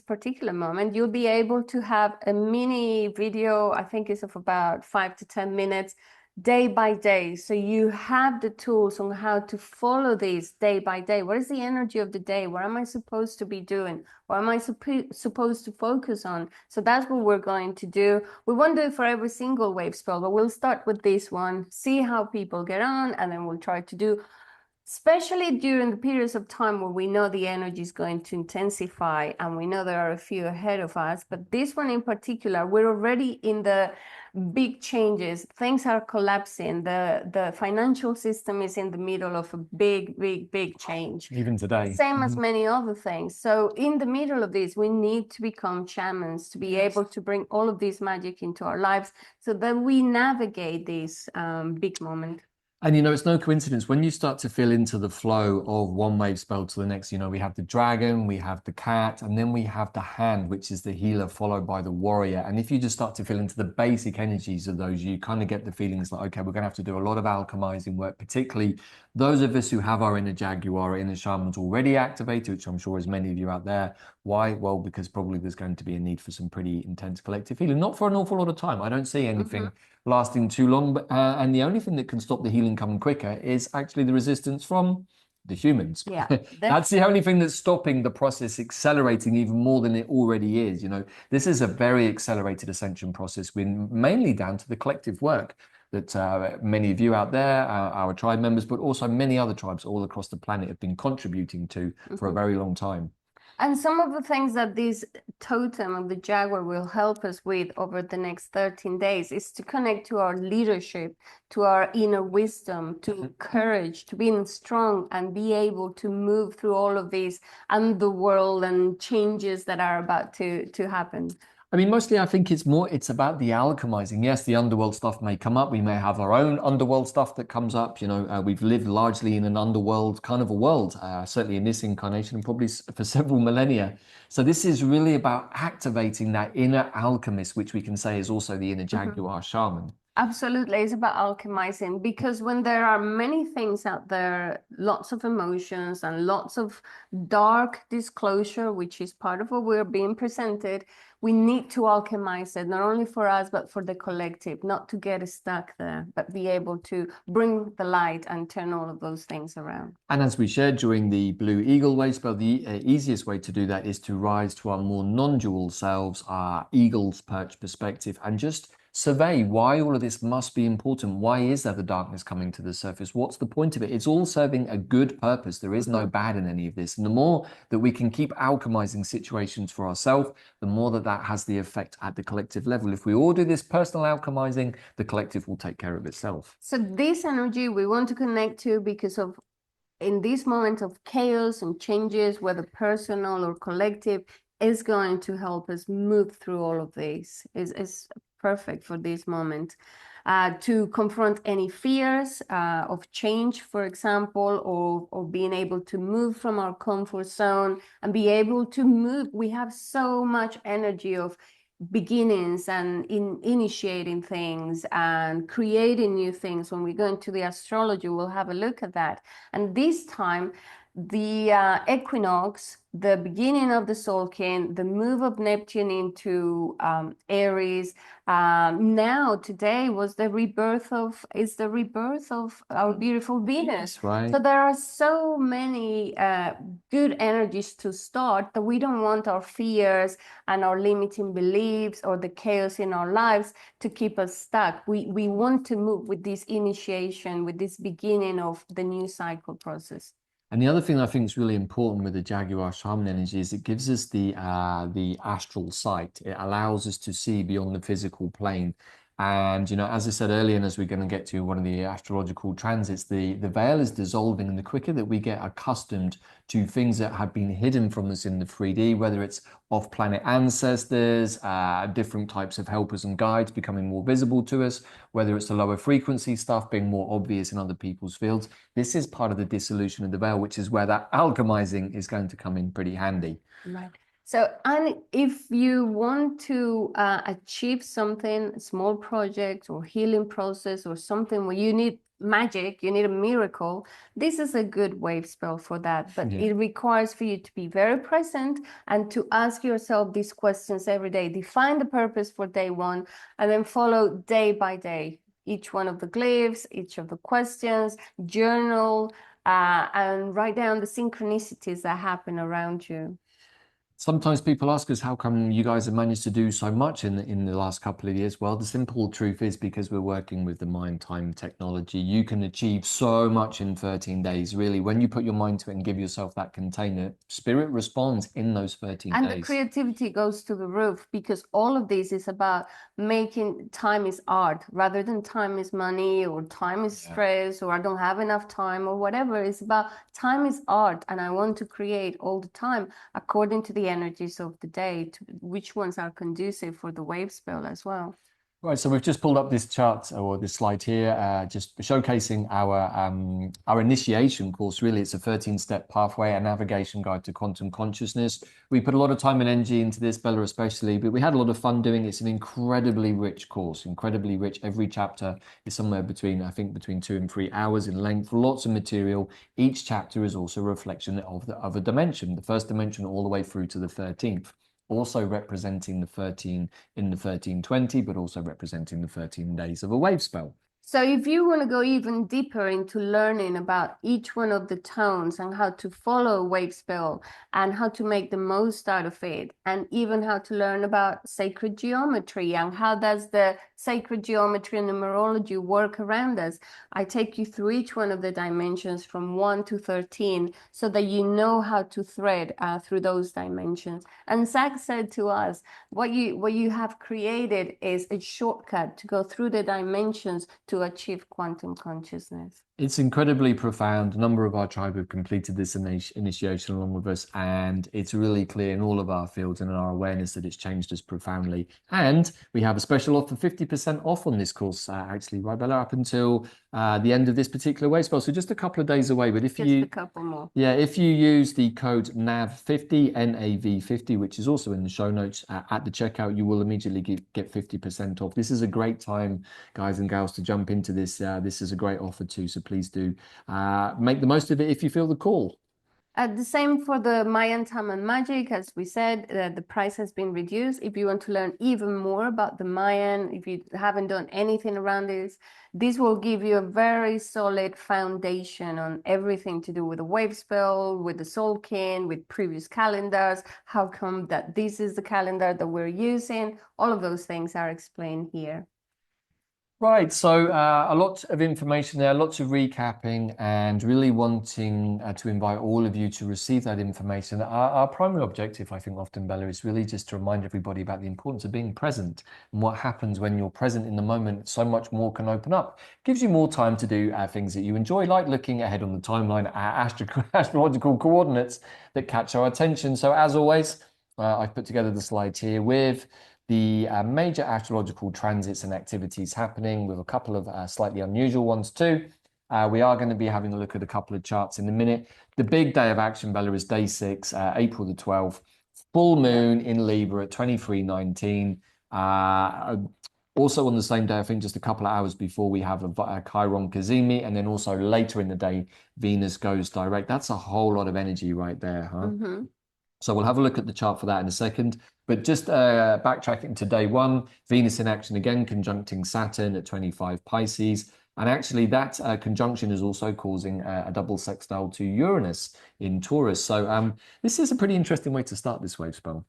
Speaker 2: particular moment, you'll be able to have a mini video, I think it's of about 5 to 10 minutes, day by day. So you have the tools on how to follow this day by day. What is the energy of the day? What am I supposed to be doing? What am I supposed to focus on? So that's what we're going to do. We won't do it for every single Wavespell, but we'll start with this one, see how people get on, and then we'll try to do, especially during the periods of time where we know the energy is going to intensify and we know there are a few ahead of us. But this one in particular, we're already in the big changes. Things are collapsing. The financial system is in the middle of a big change.
Speaker 1: Even today.
Speaker 2: Same as many other things. So in the middle of this, we need to become shamans to be able to bring all of this magic into our lives so that we navigate this big moment.
Speaker 1: And you know, it's no coincidence when you start to feel into the flow of one Wavespell to the next, you know, we have the dragon, we have the cat, and then we have the hand, which is the healer, followed by the warrior. And if you just start to feel into the basic energies of those, you kind of get the feelings like, okay, we're going to have to do a lot of alchemizing work, particularly those of us who have our inner Jaguar, our inner shamans already activated, which I'm sure is many of you out there. Why? Well, because probably there's going to be a need for some pretty intense collective healing, not for an awful lot of time. I don't see anything lasting too long, but and the only thing that can stop the healing coming quicker is actually the resistance from the humans.
Speaker 2: Yeah,
Speaker 1: that's the only thing that's stopping the process accelerating even more than it already is. You know, this is a very accelerated ascension process, mainly down to the collective work. that many of you out there, our tribe members, but also many other tribes all across the planet have been contributing to for a very long time.
Speaker 2: And some of the things that this totem of the Jaguar will help us with over the next 13 days is to connect to our leadership, to our inner wisdom, to courage, to being strong and be able to move through all of these underworld and changes that are about to happen.
Speaker 1: I mean, mostly I think it's about the alchemizing. Yes, the underworld stuff may come up. We may have our own underworld stuff that comes up. You know, we've lived largely in an underworld kind of a world, certainly in this incarnation and probably for several millennia. So this is really about activating that inner alchemist, which we can say is also the inner Jaguar shaman.
Speaker 2: Absolutely, it's about alchemizing, because when there are many things out there, lots of emotions and lots of dark disclosure, which is part of what we're being presented, we need to alchemize it, not only for us, but for the collective, not to get stuck there, but be able to bring the light and turn all of those things around.
Speaker 1: And as we shared during the Blue Eagle Wavespell, the easiest way to do that is to rise to our more non-dual selves, our eagle's perch perspective, and just survey why all of this must be important. Why is there the darkness coming to the surface? What's the point of it? It's all serving a good purpose. There is no bad in any of this. And the more that we can keep alchemizing situations for ourselves, the more that that has the effect at the collective level. If we all do this personal alchemizing, the collective will take care of itself.
Speaker 2: So this energy we want to connect to, because of in this moment of chaos and changes, whether personal or collective, is going to help us move through all of this. Is perfect for this moment. To confront any fears of change, for example, or being able to move from our comfort zone and be able to move. We have so much energy of beginnings and initiating things and creating new things. When we go into the astrology, we'll have a look at that. And this time, the equinox, the beginning of the Tzolkin, the move of Neptune into Aries, now today was the rebirth of our beautiful Venus.
Speaker 1: Right.
Speaker 2: So there are so many good energies to start, that we don't want our fears and our limiting beliefs or the chaos in our lives to keep us stuck. We want to move with this initiation, with this beginning of the new cycle process.
Speaker 1: And the other thing I think is really important with the Jaguar shaman energy is it gives us the astral sight. It allows us to see beyond the physical plane. And, you know, as I said earlier, and as we're going to get to one of the astrological transits, the veil is dissolving. And the quicker that we get accustomed to things that have been hidden from us in the 3D, whether it's off-planet ancestors, different types of helpers and guides becoming more visible to us, whether it's the lower frequency stuff being more obvious in other people's fields, this is part of the dissolution of the veil, which is where that alchemizing is going to come in pretty handy.
Speaker 2: Right. So, and if you want to achieve something, a small project or healing process or something where you need magic, you need a miracle, this is a good wave spell for that. But it requires for you to be very present and to ask yourself these questions every day. Define the purpose for day one and then follow day by day. Each one of the glyphs, each of the questions, journal, and write down the synchronicities that happen around you.
Speaker 1: Sometimes people ask us, how come you guys have managed to do so much in the last couple of years? Well, the simple truth is because we're working with the mind time technology, you can achieve so much in 13 days. Really, when you put your mind to it and give yourself that container, spirit responds in those 13 days. And
Speaker 2: the creativity goes to the roof, because all of this is about making time is art rather than time is money or time is stress or I don't have enough time or whatever. It's about time is art, and I want to create all the time according to the energies of the day, which ones are conducive for the wave spell as well.
Speaker 1: Right, so we've just pulled up this chart or this slide here, just showcasing our initiation course. Really, it's a 13-step pathway, a navigation guide to quantum consciousness. We put a lot of time and energy into this, Bella especially, but we had a lot of fun doing it. It's an incredibly rich course, incredibly rich. Every chapter is somewhere between, I think, between 2 and 3 hours in length. Lots of material. Each chapter is also a reflection of a dimension, the first dimension all the way through to the 13th. Also representing the 13 in the 1320, but also representing the 13 days of a wave spell.
Speaker 2: So if you want to go even deeper into learning about each one of the tones and how to follow a Wavespell and how to make the most out of it, and even how to learn about sacred geometry and how does the sacred geometry and numerology work around us, I take you through each one of the dimensions from 1 to 13 so that you know how to thread through those dimensions. And Zach said to us, what you have created is a shortcut to go through the dimensions to achieve quantum consciousness.
Speaker 1: It's incredibly profound. A number of our tribe have completed this initiation along with us, and it's really clear in all of our fields and in our awareness that it's changed us profoundly. And we have a special offer, 50% off on this course, actually, right, Bella, up until the end of this particular Wavespell. So just a couple of days away. But if
Speaker 2: Just a couple more.
Speaker 1: yeah, if you use the code NAV50, NAV50, which is also in the show notes at the checkout, you will immediately get 50% off. This is a great time, guys and gals, to jump into this. This is a great offer too. So please do make the most of it if you feel the call.
Speaker 2: The same for the Mayan time and magic. As we said, the price has been reduced. If you want to learn even more about the Mayan, if you haven't done anything around this will give you a very solid foundation on everything to do with the Wavespell, with the Tzolkin, with previous calendars. How come that this is the calendar that we're using? All of those things are explained here.
Speaker 1: Right, so a lot of information there, lots of recapping, and really wanting to invite all of you to receive that information. Our primary objective, I think, often, Bella, is really just to remind everybody about the importance of being present and what happens when you're present in the moment. So much more can open up. Gives you more time to do things that you enjoy, like looking ahead on the timeline at astrological coordinates that catch our attention. So as always, I've put together the slides here with the major astrological transits and activities happening, with a couple of slightly unusual ones too. We are going to be having a look at a couple of charts in a minute. The big day of action, Bella, is day 6, April the 12th. Full moon in Libra at 23:19. Also on the same day, I think just a couple of hours before, we have a Chiron Cazimi, and then also later in the day, Venus goes direct. That's a whole lot of energy right there, huh?
Speaker 2: Mm-hmm.
Speaker 1: So we'll have a look at the chart for that in a second. But just backtracking to day 1, Venus in action again, conjuncting Saturn at 25 Pisces. And actually that conjunction is also causing a double sextile to Uranus in Taurus. So this is a pretty interesting way to start this wave spell.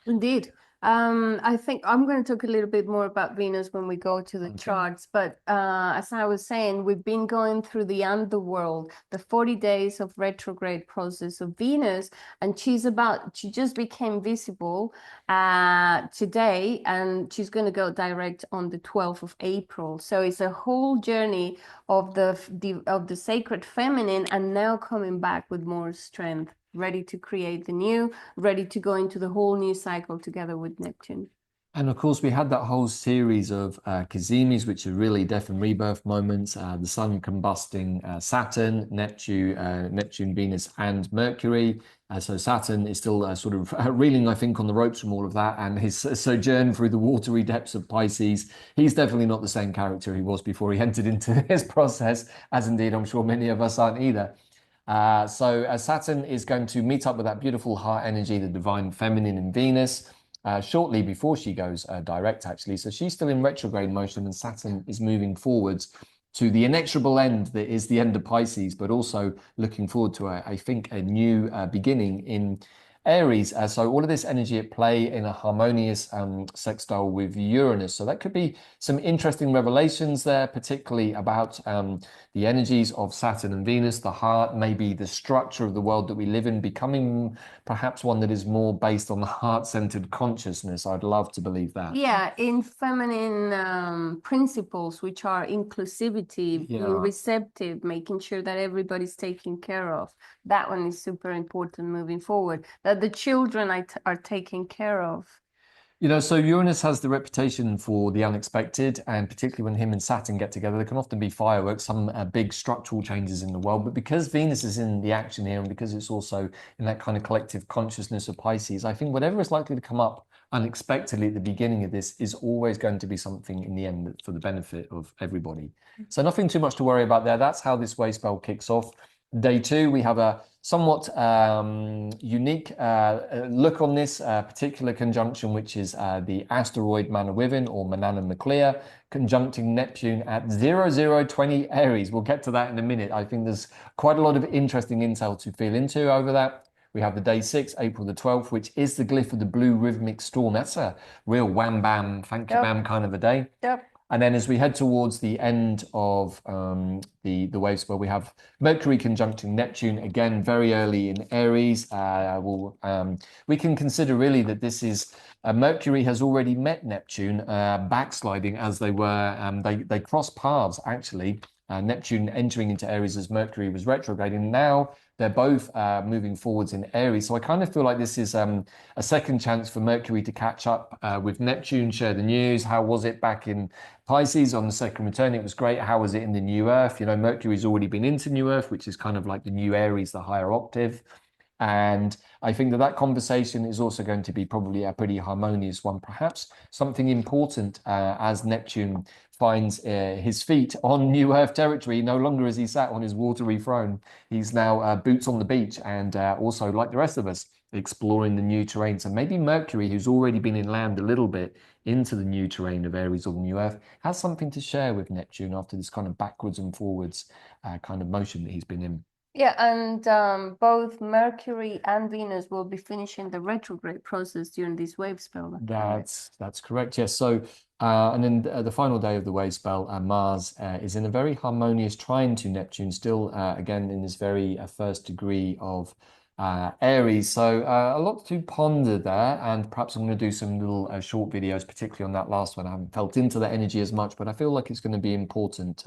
Speaker 2: Indeed. I think I'm going to talk a little bit more about Venus when we go to the charts. But as I was saying, we've been going through the underworld, the 40 days of retrograde process of Venus, and she just became visible today, and she's going to go direct on the 12th of April. So it's a whole journey of the sacred feminine, and now coming back with more strength, ready to create the new, ready to go into the whole new cycle together with Neptune.
Speaker 1: And of course, we had that whole series of Cazimis, which are really death and rebirth moments. The Sun combusting Saturn, Neptune, Venus, and Mercury. So Saturn is still sort of reeling, I think, on the ropes from all of that, and his sojourn through the watery depths of Pisces. He's definitely not the same character he was before he entered into this process, as indeed I'm sure many of us aren't either. So Saturn is going to meet up with that beautiful heart energy, the divine feminine in Venus, shortly before she goes direct, actually. So she's still in retrograde motion, and Saturn is moving forwards to the inexorable end that is the end of Pisces, but also looking forward to, I think, a new beginning in Aries. So all of this energy at play in a harmonious sextile with Uranus. So that could be some interesting revelations there, particularly about the energies of Saturn and Venus, the heart, maybe the structure of the world that we live in, becoming perhaps one that is more based on the heart-centered consciousness. I'd love to believe that.
Speaker 2: Yeah, in feminine principles, which are inclusivity, being receptive, making sure that everybody's taken care of. That one is super important moving forward, that the children are taken care of.
Speaker 1: You know, so Uranus has the reputation for the unexpected, and particularly when him and Saturn get together, there can often be fireworks, some big structural changes in the world. But because Venus is in the action here, and because it's also in that kind of collective consciousness of Pisces, I think whatever is likely to come up unexpectedly at the beginning of this is always going to be something in the end for the benefit of everybody. So nothing too much to worry about there. That's how this wave spell kicks off. Day 2, we have a somewhat unique look on this particular conjunction, which is the asteroid Manawithin or Manannan conjuncting Neptune at 0020 Aries. We'll get to that in a minute. I think there's quite a lot of interesting intel to feel into over that. We have the day 6, April the 12th, which is the glyph of the blue rhythmic storm. That's a real wham bam, thank you, bam kind of a day.
Speaker 2: Yep.
Speaker 1: And then as we head towards the end of the Wavespell, we have Mercury conjuncting Neptune, again, very early in Aries. We can consider really that this is Mercury has already met Neptune, backsliding as they were. They cross paths, actually. Neptune entering into Aries as Mercury was retrograding. Now they're both moving forwards in Aries. So I kind of feel like this is a second chance for Mercury to catch up with Neptune, share the news. How was it back in Pisces on the second return? It was great. How was it in the new Earth? You know, Mercury's already been into new Earth, which is kind of like the new Aries, the higher octave. And I think that that conversation is also going to be probably a pretty harmonious one, perhaps something important as Neptune finds his feet on new Earth territory. No longer is he sat on his watery throne. He's now boots on the beach and also, like the rest of us, exploring the new terrain. So maybe Mercury, who's already been inland a little bit into the new terrain of Aries or the new Earth, has something to share with Neptune after this kind of backwards and forwards kind of motion that he's been in.
Speaker 2: Yeah, and both Mercury and Venus will be finishing the retrograde process during this wave spell.
Speaker 1: That's correct. Yes. So, and then the final day of the wave spell, Mars is in a very harmonious trine to Neptune, still again in this very first degree of Aries. So a lot to ponder there, and perhaps I'm going to do some little short videos, particularly on that last one. I haven't felt into that energy as much, but I feel like it's going to be important.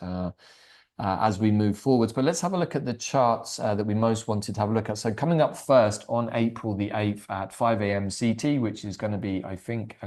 Speaker 1: As we move forwards. But let's have a look at the charts that we most wanted to have a look at. So coming up first on April the 8th at 5 a.m. CT, which is going to be, I think,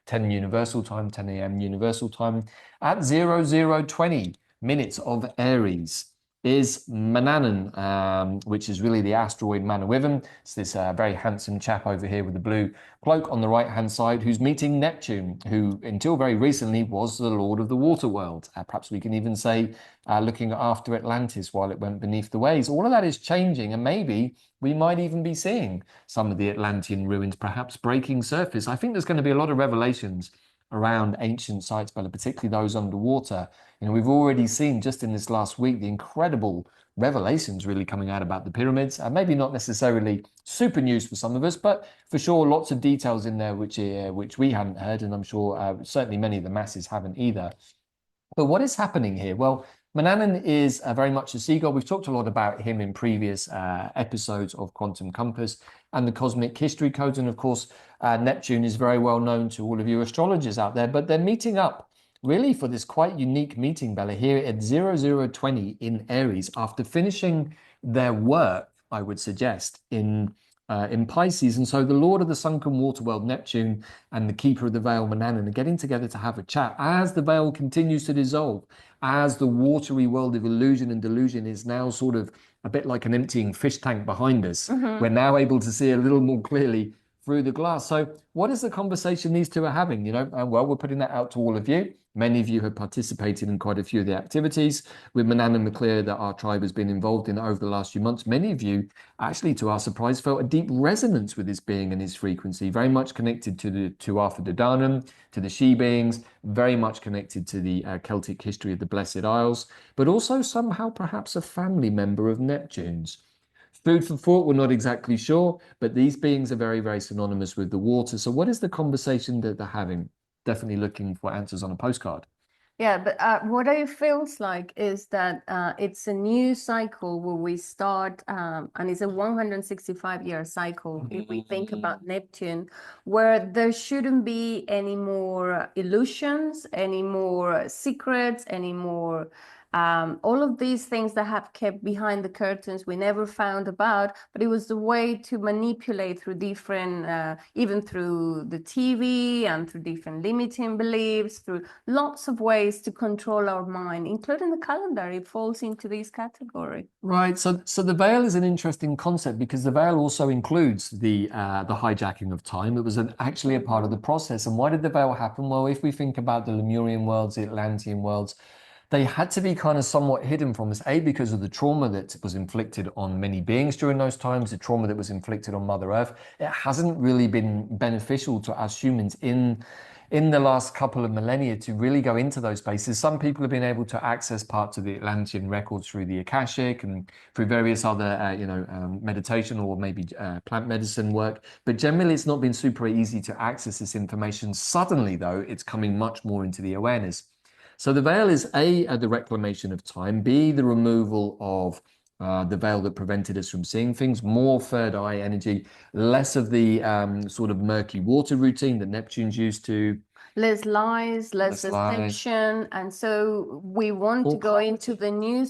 Speaker 1: 10 Universal Time, 10 a.m. Universal Time, at 0020 minutes of Aries is Manannan, which is really the asteroid Manawithan. It's this very handsome chap over here with the blue cloak on the right-hand side who's meeting Neptune, who until very recently was the lord of the water world. Perhaps we can even say looking after Atlantis while it went beneath the waves. All of that is changing, and maybe we might even be seeing some of the Atlantean ruins perhaps breaking surface. I think there's going to be a lot of revelations around ancient sites, but particularly those underwater. You know, we've already seen just in this last week the incredible revelations really coming out about the pyramids. Maybe not necessarily super news for some of us, but for sure lots of details in there which we hadn't heard, and I'm sure certainly many of the masses haven't either. But what is happening here? Well, Manannan is very much a seagull. We've talked a lot about him in previous episodes of Quantum Compass and the Cosmic History Codes. And of course, Neptune is very well known to all of you astrologers out there, but they're meeting up really for this quite unique meeting, Bella, here at 0020 in Aries after finishing their work, I would suggest, in Pisces. And so the Lord of the sunken water world, Neptune, and the Keeper of the Veil, Manannan, are getting together to have a chat as the veil continues to dissolve, as the watery world of illusion and delusion is now sort of a bit like an emptying fish tank behind us. We're now able to see a little more clearly through the glass. So what is the conversation these two are having? You know, well, we're putting that out to all of you. Many of you have participated in quite a few of the activities with Manannan McClear that our tribe has been involved in over the last few months. Many of you, actually, to our surprise, felt a deep resonance with his being and his frequency, very much connected to Arthur Dodanum, to the she beings, very much connected to the Celtic history of the Blessed Isles, but also somehow perhaps a family member of Neptune's. Food for thought, we're not exactly sure, but these beings are very, very synonymous with the water. So what is the conversation that they're having? Definitely looking for answers on a postcard.
Speaker 2: Yeah, but what it feels like is that it's a new cycle where we start, and it's a 165-year cycle, if we think about Neptune, where there shouldn't be any more illusions, any more secrets, any more all of these things that have kept behind the curtains we never found about, but it was the way to manipulate through different, even through the TV and through different limiting beliefs, through lots of ways to control our mind, including the calendar. It falls into this category.
Speaker 1: Right. So the veil is an interesting concept because the veil also includes the hijacking of time. It was actually a part of the process. And why did the veil happen? Well, if we think about the Lemurian worlds, the Atlantean worlds, they had to be kind of somewhat hidden from us, because of the trauma that was inflicted on many beings during those times, the trauma that was inflicted on Mother Earth. It hasn't really been beneficial to us humans in in the last couple of millennia to really go into those spaces. Some people have been able to access parts of the Atlantean records through the Akashic and through various other, meditation or maybe plant medicine work. But generally, it's not been super easy to access this information. Suddenly, though, it's coming much more into the awareness. So the veil is A, the reclamation of time, B, the removal of the veil that prevented us from seeing things, more third eye energy, less of the sort of murky water routine that Neptune's used to.
Speaker 2: Less lies, less
Speaker 1: Less lies.
Speaker 2: deception, and so we want to
Speaker 1: More
Speaker 2: go into the new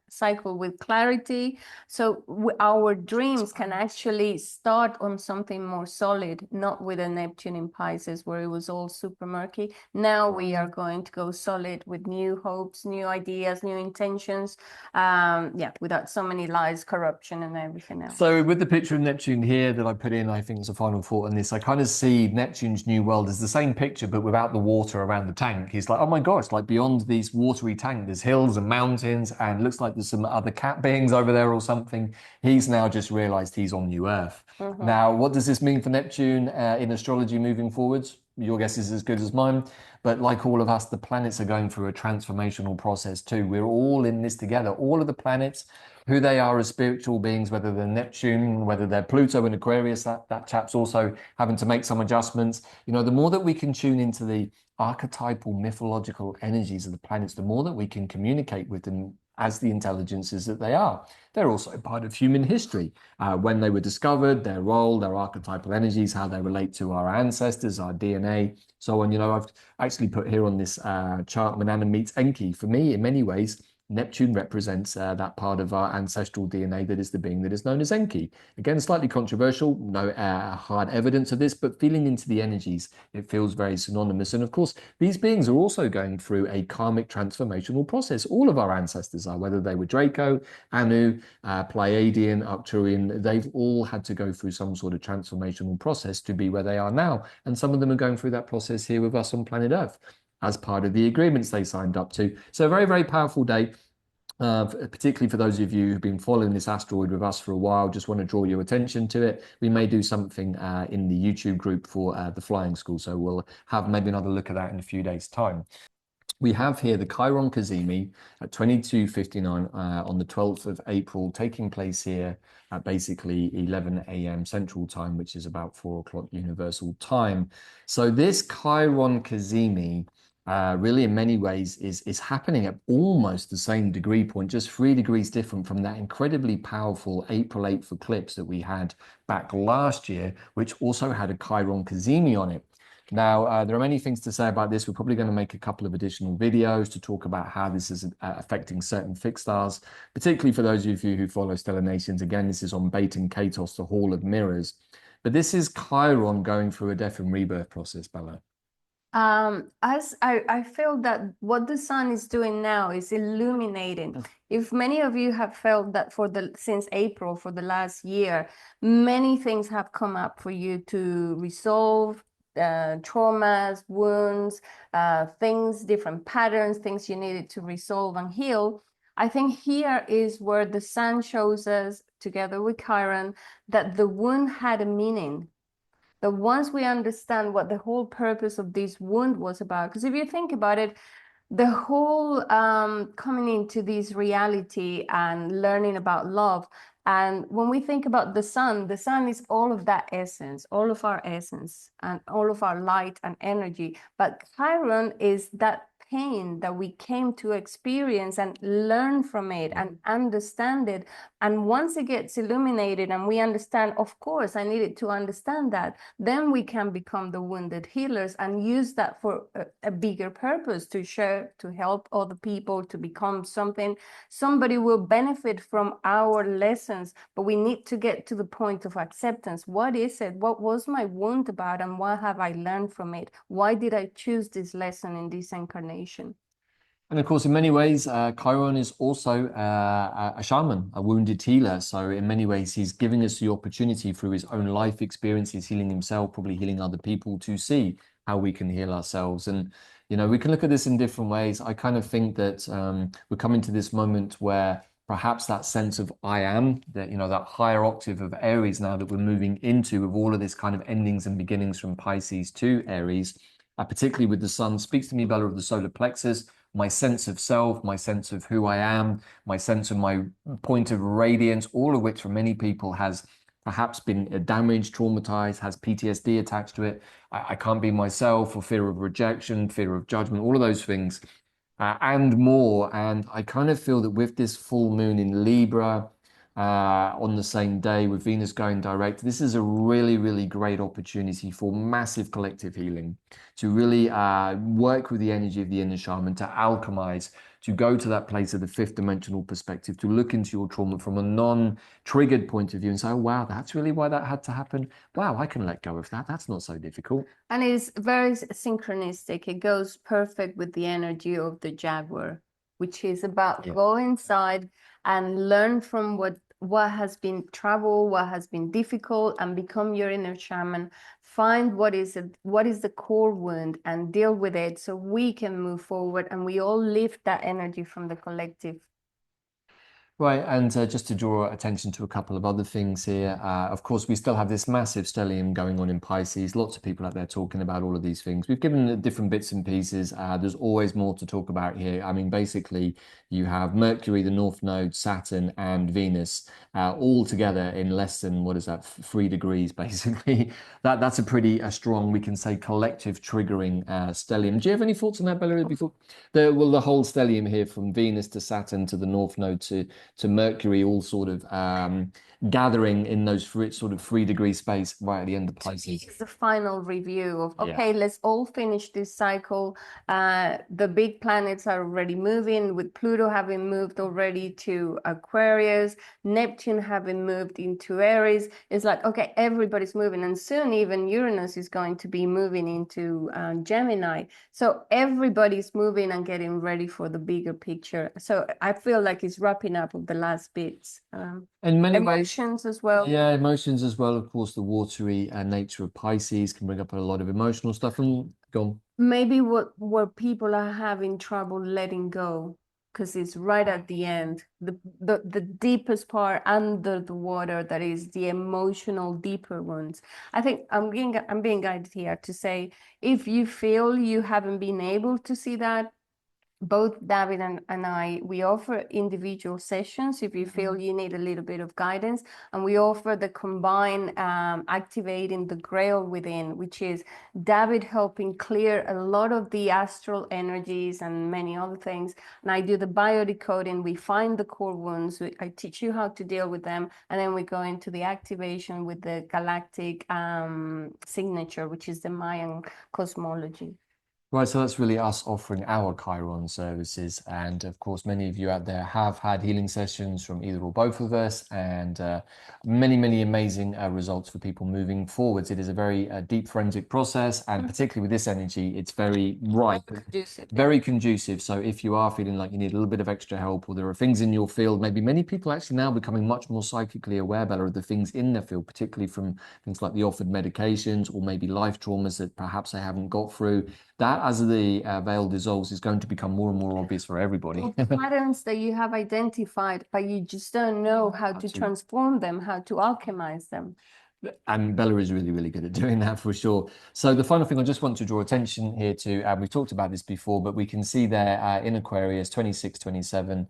Speaker 2: cycle with clarity. So our dreams can actually start on something more solid, not with a Neptune in Pisces where it was all super murky. Now we are going to go solid with new hopes, new ideas, new intentions. Without so many lies, corruption, and everything else.
Speaker 1: So with the picture of Neptune here that I put in, I think as a final thought on this, I kind of see Neptune's new world as the same picture, but without the water around the tank. He's like, oh my gosh, like beyond these watery tank, there's hills and mountains, and looks like there's some other cat beings over there or something. He's now just realized he's on New Earth. Now, what does this mean for Neptune in astrology moving forwards? Your guess is as good as mine. But like all of us, the planets are going through a transformational process too. We're all in this together. All of the planets, who they are as spiritual beings, whether they're Neptune, whether they're Pluto and Aquarius, that chap's also having to make some adjustments. You know, the more that we can tune into the archetypal mythological energies of the planets, the more that we can communicate with them as the intelligences that they are. They're also part of human history. When they were discovered, their role, their archetypal energies, how they relate to our ancestors, our DNA, so on. You know, I've actually put here on this chart, Manannan meets Enki. For me, in many ways, Neptune represents that part of our ancestral DNA that is the being that is known as Enki. Again, slightly controversial, no hard evidence of this, but feeling into the energies, it feels very synonymous. And of course, these beings are also going through a karmic transformational process. All of our ancestors are, whether they were Draco, Anu, Pleiadian, Arcturian, they've all had to go through some sort of transformational process to be where they are now. And some of them are going through that process here with us on planet Earth, as part of the agreements they signed up to. So a very, very powerful day, particularly for those of you who've been following this asteroid with us for a while. Just want to draw your attention to it. We may do something in the YouTube group for the flying school, so we'll have maybe another look at that in a few days' time. We have here the Chiron Cazimi at 22:59 on the 12th of April, taking place here at basically 11 a.m. Central Time, which is about 4 o'clock Universal Time. So this Chiron Cazimi really in many ways is happening at almost the same degree point, just 3 degrees different from that incredibly powerful April 8th eclipse that we had back last year, which also had a Chiron Cazimi on it. Now, there are many things to say about this. We're probably going to make a couple of additional videos to talk about how this is affecting certain fixed stars, particularly for those of you who follow Stellar Nations. Again, this is on Bait and Katos, the Hall of Mirrors. But this is Chiron going through a death and rebirth process, Bella.
Speaker 2: As I feel that what the sun is doing now is illuminating. If many of you have felt that since April, for the last year, many things have come up for you to resolve, traumas, wounds, things, different patterns, things you needed to resolve and heal. I think here is where the sun shows us, together with Chiron, that the wound had a meaning. That once we understand what the whole purpose of this wound was about, because if you think about it, the whole coming into this reality and learning about love, and when we think about the sun is all of that essence, all of our essence, and all of our light and energy. But Chiron is that pain that we came to experience and learn from it and understand it. And once it gets illuminated and we understand, of course, I needed to understand that, then we can become the wounded healers and use that for a bigger purpose, to share, to help other people, to become something. Somebody will benefit from our lessons, but we need to get to the point of acceptance. What is it? What was my wound about, and what have I learned from it? Why did I choose this lesson in this incarnation?
Speaker 1: And of course, in many ways, Chiron is also a shaman, a wounded healer. So in many ways, he's giving us the opportunity through his own life experiences, healing himself, probably healing other people, to see how we can heal ourselves. And, you know, we can look at this in different ways. I kind of think that we're coming to this moment where perhaps that sense of I am, that, you know, that higher octave of Aries now that we're moving into, with all of this kind of endings and beginnings from Pisces to Aries, particularly with the sun, speaks to me, Bella, of the solar plexus, my sense of self, my sense of who I am, my sense of my point of radiance, all of which for many people has perhaps been damaged, traumatized, has PTSD attached to it. I can't be myself, or fear of rejection, fear of judgment, all of those things, and more. And I kind of feel that with this full moon in Libra, on the same day with Venus going direct, this is a really, really great opportunity for massive collective healing, to really work with the energy of the inner shaman, to alchemize, to go to that place of the fifth dimensional perspective, to look into your trauma from a non-triggered point of view and say, oh, wow, that's really why that had to happen. Wow, I can let go of that. That's not so difficult.
Speaker 2: And it's very synchronistic. It goes perfect with the energy of the Jaguar, which is about go inside and learn from what has been trouble, what has been difficult, and become your inner shaman. Find what is the core wound and deal with it so we can move forward and we all lift that energy from the collective.
Speaker 1: Right, and just to draw attention to a couple of other things here, of course, we still have this massive stellium going on in Pisces. Lots of people out there talking about all of these things. We've given different bits and pieces. There's always more to talk about here. I mean, basically, you have Mercury, the North Node, Saturn, and Venus all together in less than, what is that, 3 degrees, basically. That's a pretty strong, we can say, collective triggering stellium. Do you have any thoughts on that, Bella? Before the whole stellium here, from Venus to Saturn to the North Node to Mercury, all sort of gathering in those sort of 3 degree space right at the end of Pisces.
Speaker 2: It's the final review of, okay, let's all finish this cycle. The big planets are already moving, with Pluto having moved already to Aquarius, Neptune having moved into Aries. It's like, okay, everybody's moving. And soon even Uranus is going to be moving into Gemini. So everybody's moving and getting ready for the bigger picture. So I feel like it's wrapping up of the last bits.
Speaker 1: In many
Speaker 2: emotions
Speaker 1: ways,
Speaker 2: as well.
Speaker 1: yeah, emotions as well. Of course, the watery nature of Pisces can bring up a lot of emotional stuff. And go on.
Speaker 2: Maybe where people are having trouble letting go, because it's right at the end, the deepest part under the water, that is the emotional deeper ones. I think I'm being guided here to say, if you feel you haven't been able to see that, both David and I, we offer individual sessions if you feel you need a little bit of guidance, and we offer the combined activating the grail within, which is David helping clear a lot of the astral energies and many other things, and I do the biodecoding. We find the core wounds, I teach you how to deal with them, and then we go into the activation with the galactic signature, which is the Mayan cosmology.
Speaker 1: Right, so that's really us offering our Chiron services. And of course, many of you out there have had healing sessions from either or both of us, and many, many amazing results for people moving forwards. It is a very deep forensic process, and particularly with this energy, it's very ripe, very conducive. So if you are feeling like you need a little bit of extra help, or there are things in your field, maybe many people actually now becoming much more psychically aware, Bella, of the things in their field, particularly from things like the offered medications, or maybe life traumas that perhaps they haven't got through. That, as the veil dissolves, is going to become more and more obvious for everybody.
Speaker 2: Patterns that you have identified, but you just don't know how to transform them, how to alchemize them.
Speaker 1: And Bella is really, really good at doing that, for sure. So the final thing I just want to draw attention here to, we've talked about this before, but we can see there in Aquarius 26, 27,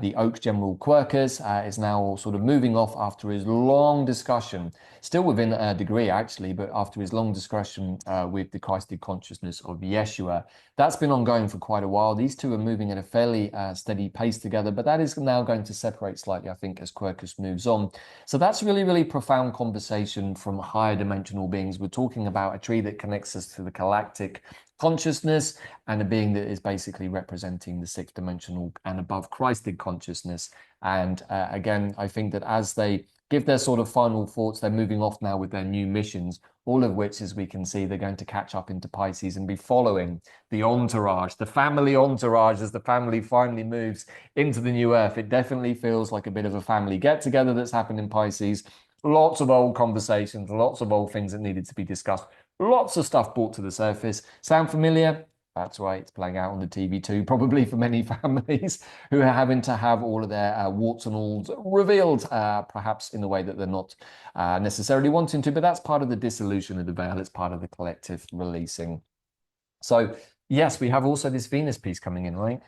Speaker 1: the Oak General Quercus is now sort of moving off after his long discussion, still within a degree actually, but after his long discussion with the Christed consciousness of Yeshua. That's been ongoing for quite a while. These two are moving at a fairly steady pace together, but that is now going to separate slightly, I think, as Quercus moves on. So that's really, really profound conversation from higher dimensional beings. We're talking about a tree that connects us to the galactic consciousness, and a being that is basically representing the sixth dimensional and above Christed consciousness. And again, I think that as they give their sort of final thoughts, they're moving off now with their new missions, all of which, as we can see, they're going to catch up into Pisces and be following the entourage, the family entourage, as the family finally moves into the new earth. It definitely feels like a bit of a family get-together that's happened in Pisces. Lots of old conversations, lots of old things that needed to be discussed, lots of stuff brought to the surface. Sound familiar? That's right, it's playing out on the TV too, probably for many families who are having to have all of their warts and alls revealed, perhaps in the way that they're not necessarily wanting to, but that's part of the dissolution of the veil. It's part of the collective releasing. So yes, we have also this Venus piece coming in, right?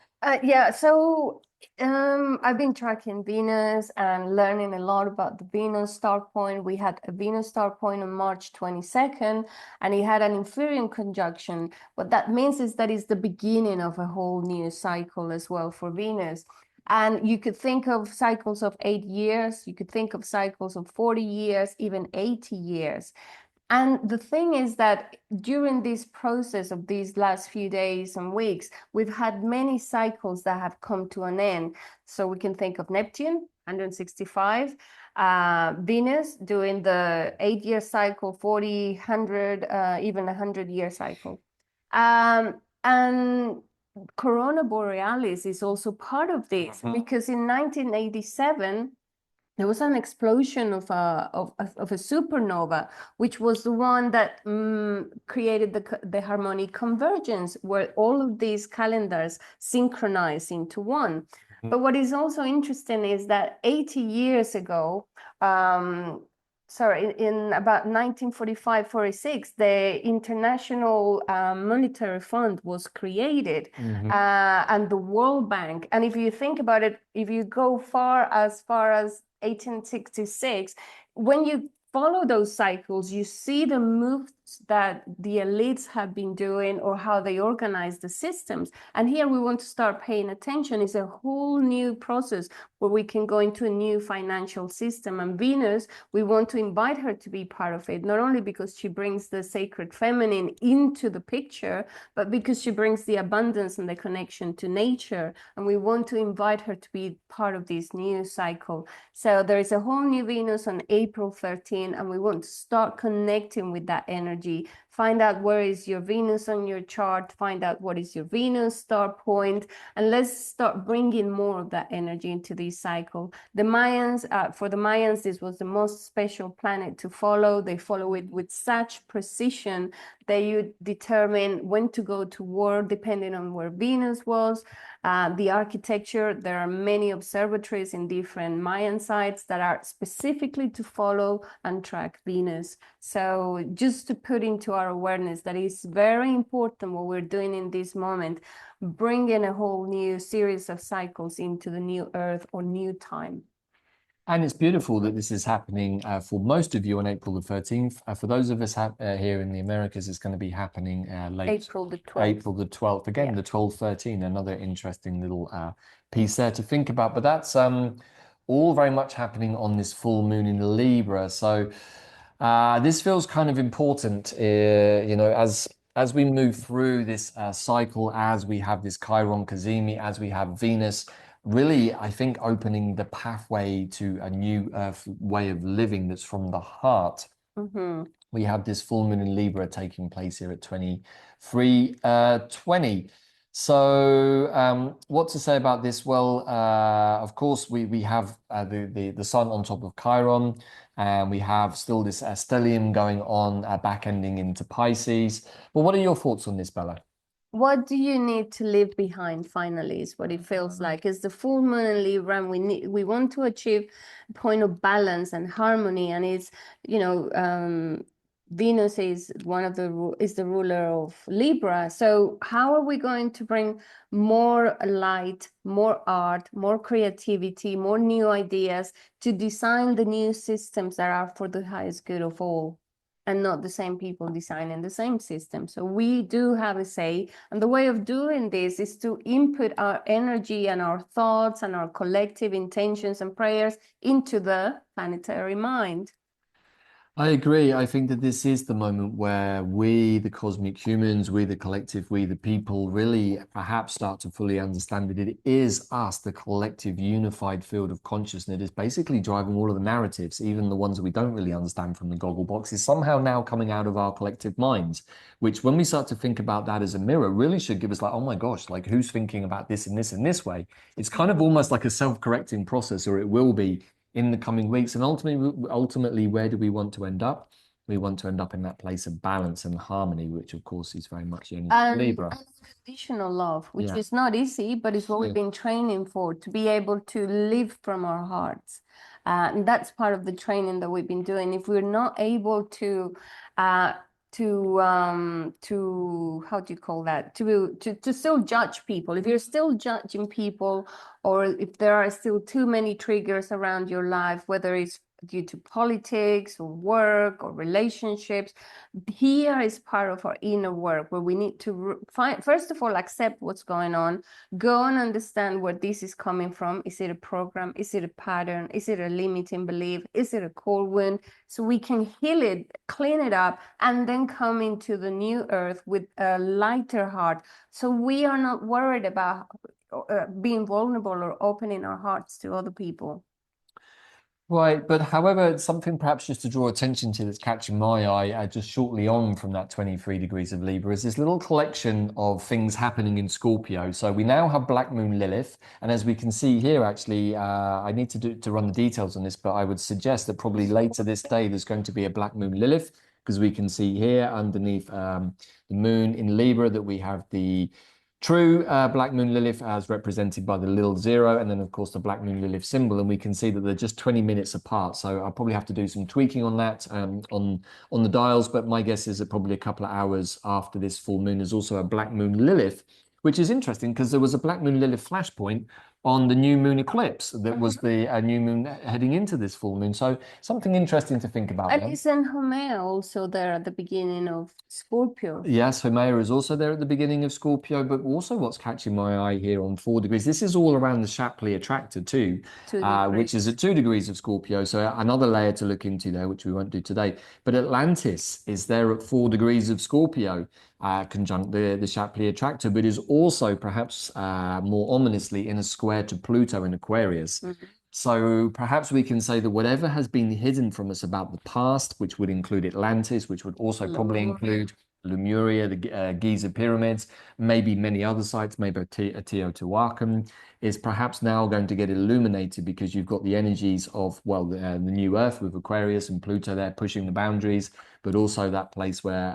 Speaker 2: Yeah, so I've been tracking Venus and learning a lot about the Venus star point. We had a Venus star point on March 22nd, and it had an inferior conjunction. What that means is that it's the beginning of a whole new cycle as well for Venus. And you could think of cycles of 8 years, you could think of cycles of 40 years, even 80 years. And the thing is that during this process of these last few days and weeks, we've had many cycles that have come to an end. So we can think of Neptune, 165, Venus doing the 8 year cycle, 40, 100, even 100 year cycle. And Corona Borealis is also part of this because in 1987, there was an explosion of a supernova, which was the one that created the harmonic convergence, where all of these calendars synchronize into one. But what is also interesting is that 80 years ago, in about 1945-46, the International Monetary Fund was created, and the World Bank. And if you think about it, if you go far as 1866, when you follow those cycles, you see the moves that the elites have been doing or how they organize the systems. And here we want to start paying attention. It's a whole new process where we can go into a new financial system. And Venus, we want to invite her to be part of it, not only because she brings the sacred feminine into the picture, but because she brings the abundance and the connection to nature. And we want to invite her to be part of this new cycle. So there is a whole new Venus on April 13, and we want to start connecting with that energy. Find out where is your Venus on your chart, find out what is your Venus star point, and let's start bringing more of that energy into this cycle. The Mayans, for the Mayans, this was the most special planet to follow. They follow it with such precision that you determine when to go to war depending on where Venus was. The architecture, there are many observatories in different Mayan sites that are specifically to follow and track Venus. So just to put into our awareness that it's very important what we're doing in this moment, bringing a whole new series of cycles into the new Earth or new time.
Speaker 1: And it's beautiful that this is happening for most of you on April the 13th. For those of us here in the Americas, it's going to be happening late
Speaker 2: April the 12th.
Speaker 1: April the 12th. Again, the 12-13, another interesting little piece there to think about. But that's all very much happening on this full moon in Libra. So this feels kind of important, as we move through this cycle, as we have this Chiron Cazimi, as we have Venus, really, I think, opening the pathway to a new way of living that's from the heart. We have this full moon in Libra taking place here at 23:20. So what to say about this? Well, of course, we have the sun on top of Chiron, and we have still this stellium going on, back ending into Pisces. But what are your thoughts on this, Bella?
Speaker 2: What do you need to leave behind finally is what it feels like. It's the full moon in Libra, and we want to achieve a point of balance and harmony. And it's, Venus is the ruler of Libra. So how are we going to bring more light, more art, more creativity, more new ideas to design the new systems that are for the highest good of all? And not the same people designing the same system. So we do have a say. And the way of doing this is to input our energy and our thoughts and our collective intentions and prayers into the planetary mind.
Speaker 1: I agree. I think that this is the moment where we, the cosmic humans, we, the collective, we, the people, really perhaps start to fully understand that it is us, the collective unified field of consciousness, that is basically driving all of the narratives, even the ones that we don't really understand from the goggle box, is somehow now coming out of our collective minds, which when we start to think about that as a mirror, really should give us like, oh my gosh, like who's thinking about this and this and this way? It's kind of almost like a self-correcting process, or it will be in the coming weeks. And ultimately, where do we want to end up? We want to end up in that place of balance and harmony, which of course is very much in Libra.
Speaker 2: Unconditional love, which is not easy, but it's what we've been training for, to be able to live from our hearts. And that's part of the training that we've been doing. If we're not able to how do you call that, to still judge people. If you're still judging people, or if there are still too many triggers around your life, whether it's due to politics or work or relationships, here is part of our inner work, where we need to find, first of all, accept what's going on, go and understand where this is coming from. Is it a program? Is it a pattern? Is it a limiting belief? Is it a cold wound? So we can heal it, clean it up, and then come into the new earth with a lighter heart. So we are not worried about being vulnerable or opening our hearts to other people.
Speaker 1: Right, but however, something perhaps just to draw attention to that's catching my eye just shortly on from that 23 degrees of Libra is this little collection of things happening in Scorpio. So we now have Black Moon Lilith, and as we can see here, actually, I need to run the details on this, but I would suggest that probably later this day there's going to be a Black Moon Lilith, because we can see here underneath the moon in Libra that we have the true Black Moon Lilith as represented by the little zero, and then of course the Black Moon Lilith symbol, and we can see that they're just 20 minutes apart. So I'll probably have to do some tweaking on that on the dials, but my guess is that probably a couple of hours after this full moon is also a Black Moon Lilith, which is interesting because there was a Black Moon Lilith flashpoint on the new moon eclipse that was the new moon heading into this full moon. So something interesting to think about.
Speaker 2: And isn't Haumea also there at the beginning of Scorpio?
Speaker 1: Yes, Haumea is also there at the beginning of Scorpio, but also what's catching my eye here on 4 degrees, this is all around the Shapley attractor too, which is at 2 degrees of Scorpio. So another layer to look into there, which we won't do today. But Atlantis is there at 4 degrees of Scorpio, conjunct the Shapley attractor, but is also perhaps more ominously in a square to Pluto in Aquarius. So perhaps we can say that whatever has been hidden from us about the past, which would include Atlantis, which would also probably include Lemuria, the Giza pyramids, maybe many other sites, maybe Teotihuacan, is perhaps now going to get illuminated because you've got the energies of, well, the new Earth with Aquarius and Pluto there pushing the boundaries, but also that place where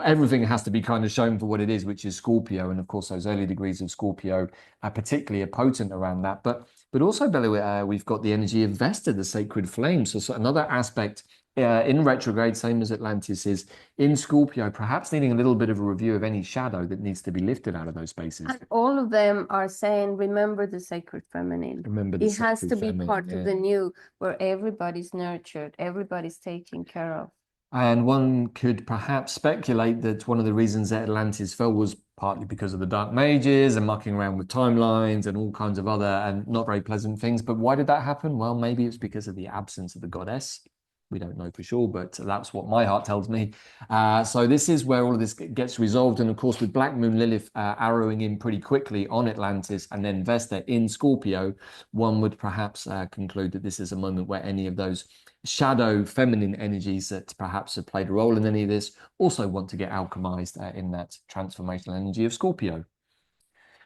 Speaker 1: everything has to be kind of shown for what it is, which is Scorpio. And of course, those early degrees of Scorpio are particularly potent around that. But also, Bella, we've got the energy of Vesta, the sacred flame. So another aspect in retrograde, same as Atlantis, is in Scorpio, perhaps needing a little bit of a review of any shadow that needs to be lifted out of those spaces.
Speaker 2: And all of them are saying, remember the sacred feminine.
Speaker 1: Remember the
Speaker 2: it has to be
Speaker 1: feminine,
Speaker 2: part of the new, where everybody's nurtured, everybody's taken care of.
Speaker 1: And one could perhaps speculate that one of the reasons that Atlantis fell was partly because of the Dark Mages and mucking around with timelines and all kinds of other and not very pleasant things. But why did that happen? Well, maybe it's because of the absence of the goddess. We don't know for sure, but that's what my heart tells me. So this is where all of this gets resolved. And of course, with Black Moon Lilith arrowing in pretty quickly on Atlantis and then Vesta in Scorpio, one would perhaps conclude that this is a moment where any of those shadow feminine energies that perhaps have played a role in any of this also want to get alchemized in that transformational energy of Scorpio.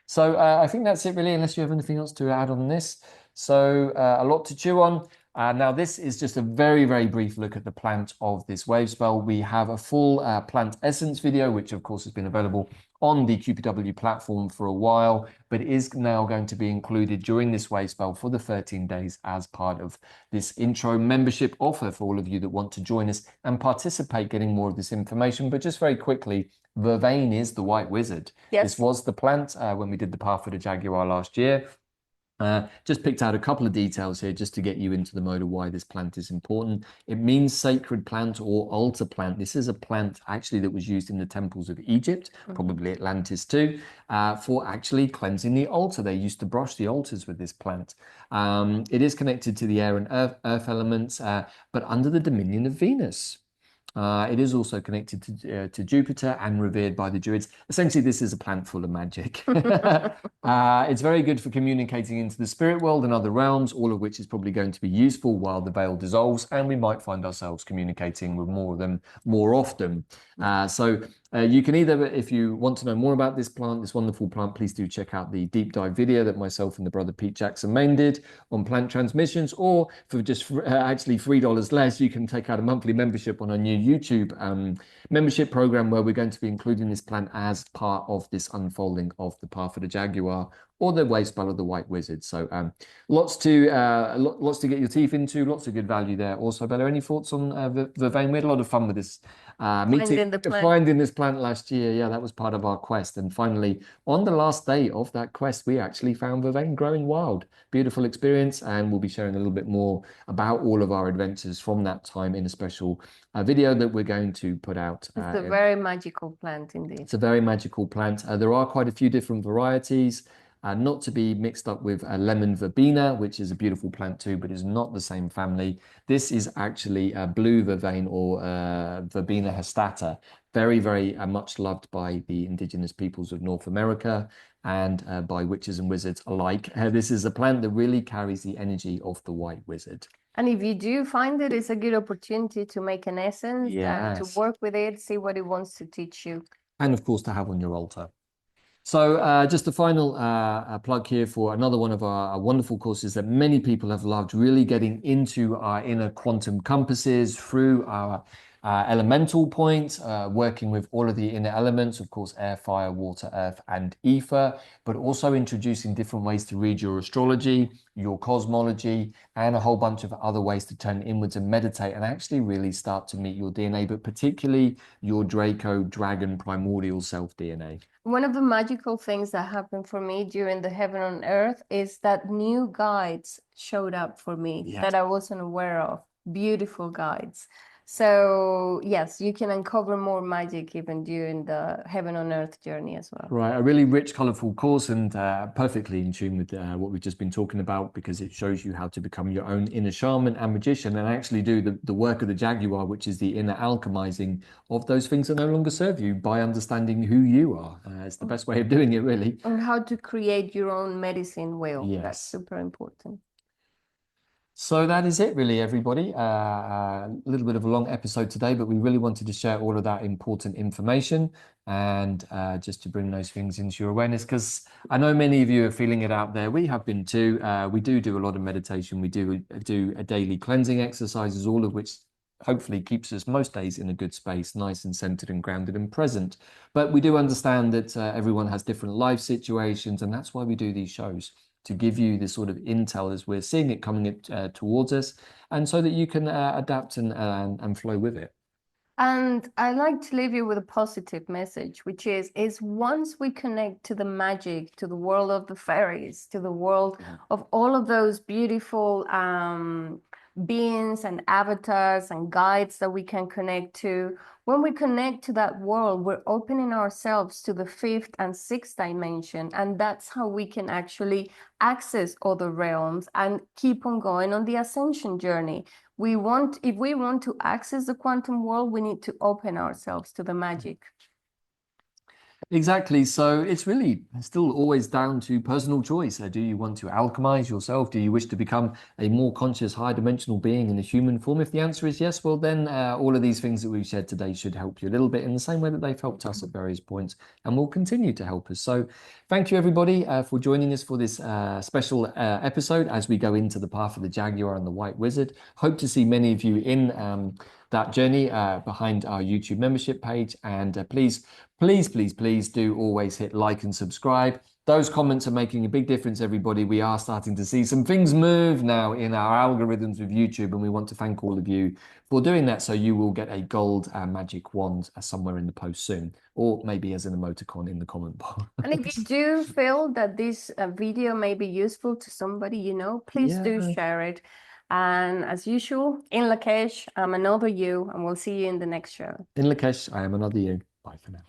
Speaker 1: So I think that's it really, unless you have anything else to add on this. So a lot to chew on. Now, this is just a very, very brief look at the plant of this wave spell. We have a full plant essence video, which of course has been available on the QPW platform for a while, but is now going to be included during this wave spell for the 13 days as part of this intro membership offer for all of you that want to join us and participate, getting more of this information. But just very quickly, Vervain is the white wizard.
Speaker 2: Yes.
Speaker 1: This was the plant when we did the path for the Jaguar last year. Just picked out a couple of details here just to get you into the mode of why this plant is important. It means sacred plant or altar plant. This is a plant actually that was used in the temples of Egypt, probably Atlantis too, for actually cleansing the altar. They used to brush the altars with this plant. It is connected to the air and earth elements, but under the dominion of Venus. It is also connected to Jupiter and revered by the Druids. Essentially, this is a plant full of magic. It's very good for communicating into the spirit world and other realms, all of which is probably going to be useful while the veil dissolves, and we might find ourselves communicating with more of them more often. So you can either, if you want to know more about this plant, this wonderful plant, please do check out the deep dive video that myself and the brother Pete Jackson Main did on plant transmissions, or for just actually $3 less, you can take out a monthly membership on our new YouTube membership program, where we're going to be including this plant as part of this unfolding of the path of the Jaguar or the Wavespell of the White Wizard. So lots to get your teeth into, lots of good value there. Also, Bella, any thoughts on Vervain? We had a lot of fun with this finding this plant last year. Yeah, that was part of our quest. And finally, on the last day of that quest, we actually found Vervain growing wild. Beautiful experience, and we'll be sharing a little bit more about all of our adventures from that time in a special video that we're going to put out.
Speaker 2: It's a very magical plant indeed.
Speaker 1: It's a very magical plant. There are quite a few different varieties, not to be mixed up with lemon verbena, which is a beautiful plant too, but is not the same family. This is actually blue vervain, or Verbena hastata. Very, very much loved by the indigenous peoples of North America and by witches and wizards alike. This is a plant that really carries the energy of the White Wizard.
Speaker 2: And if you do find it, it's a good opportunity to make an essence, to work with it, see what it wants to teach you.
Speaker 1: And of course, to have on your altar. So just a final plug here for another one of our wonderful courses that many people have loved, really getting into our inner quantum compasses through our elemental point, working with all of the inner elements, of course, air, fire, water, earth, and ether, but also introducing different ways to read your astrology, your cosmology, and a whole bunch of other ways to turn inwards and meditate and actually really start to meet your DNA, but particularly your Draco, dragon, primordial self DNA.
Speaker 2: One of the magical things that happened for me during the Heaven on Earth is that new guides showed up for me that I wasn't aware of. Beautiful guides. So yes, you can uncover more magic even during the Heaven on Earth journey as well.
Speaker 1: Right, a really rich, colorful course, and perfectly in tune with what we've just been talking about, because it shows you how to become your own inner shaman and magician and actually do the work of the Jaguar, which is the inner alchemizing of those things that no longer serve you by understanding who you are. It's the best way of doing it, really.
Speaker 2: And how to create your own medicine wheel.
Speaker 1: Yes.
Speaker 2: That's super important.
Speaker 1: So that is it, really, everybody. A little bit of a long episode today, but we really wanted to share all of that important information and just to bring those things into your awareness, because I know many of you are feeling it out there. We have been too. We do a lot of meditation. We do a daily cleansing exercises, all of which hopefully keeps us most days in a good space, nice and centered and grounded and present. But we do understand that everyone has different life situations, and that's why we do these shows, to give you this sort of intel as we're seeing it coming towards us, and so that you can adapt and flow with it.
Speaker 2: And I like to leave you with a positive message, which is once we connect to the magic, to the world of the fairies, to the world of all of those beautiful beings and avatars and guides that we can connect to, when we connect to that world, we're opening ourselves to the 5th and 6th dimension. And that's how we can actually access other realms and keep on going on the ascension journey. If we want to access the quantum world, we need to open ourselves to the magic.
Speaker 1: Exactly. So it's really still always down to personal choice. Do you want to alchemize yourself? Do you wish to become a more conscious, high dimensional being in a human form? If the answer is yes, well, then all of these things that we've shared today should help you a little bit in the same way that they've helped us at various points and will continue to help us. So thank you, everybody, for joining us for this special episode as we go into the path of the Jaguar and the White Wizard. Hope to see many of you in that journey behind our YouTube membership page. And please do always hit like and subscribe. Those comments are making a big difference, everybody. We are starting to see some things move now in our algorithms with YouTube, and we want to thank all of you for doing that. So you will get a gold magic wand somewhere in the post soon, or maybe as an emoticon in the comment box.
Speaker 2: And if you do feel that this video may be useful to somebody you know, please do share it. And as usual, in Lakesh, I'm another you, and we'll see you in the next show.
Speaker 1: In Lakesh, I am another you. Bye for now.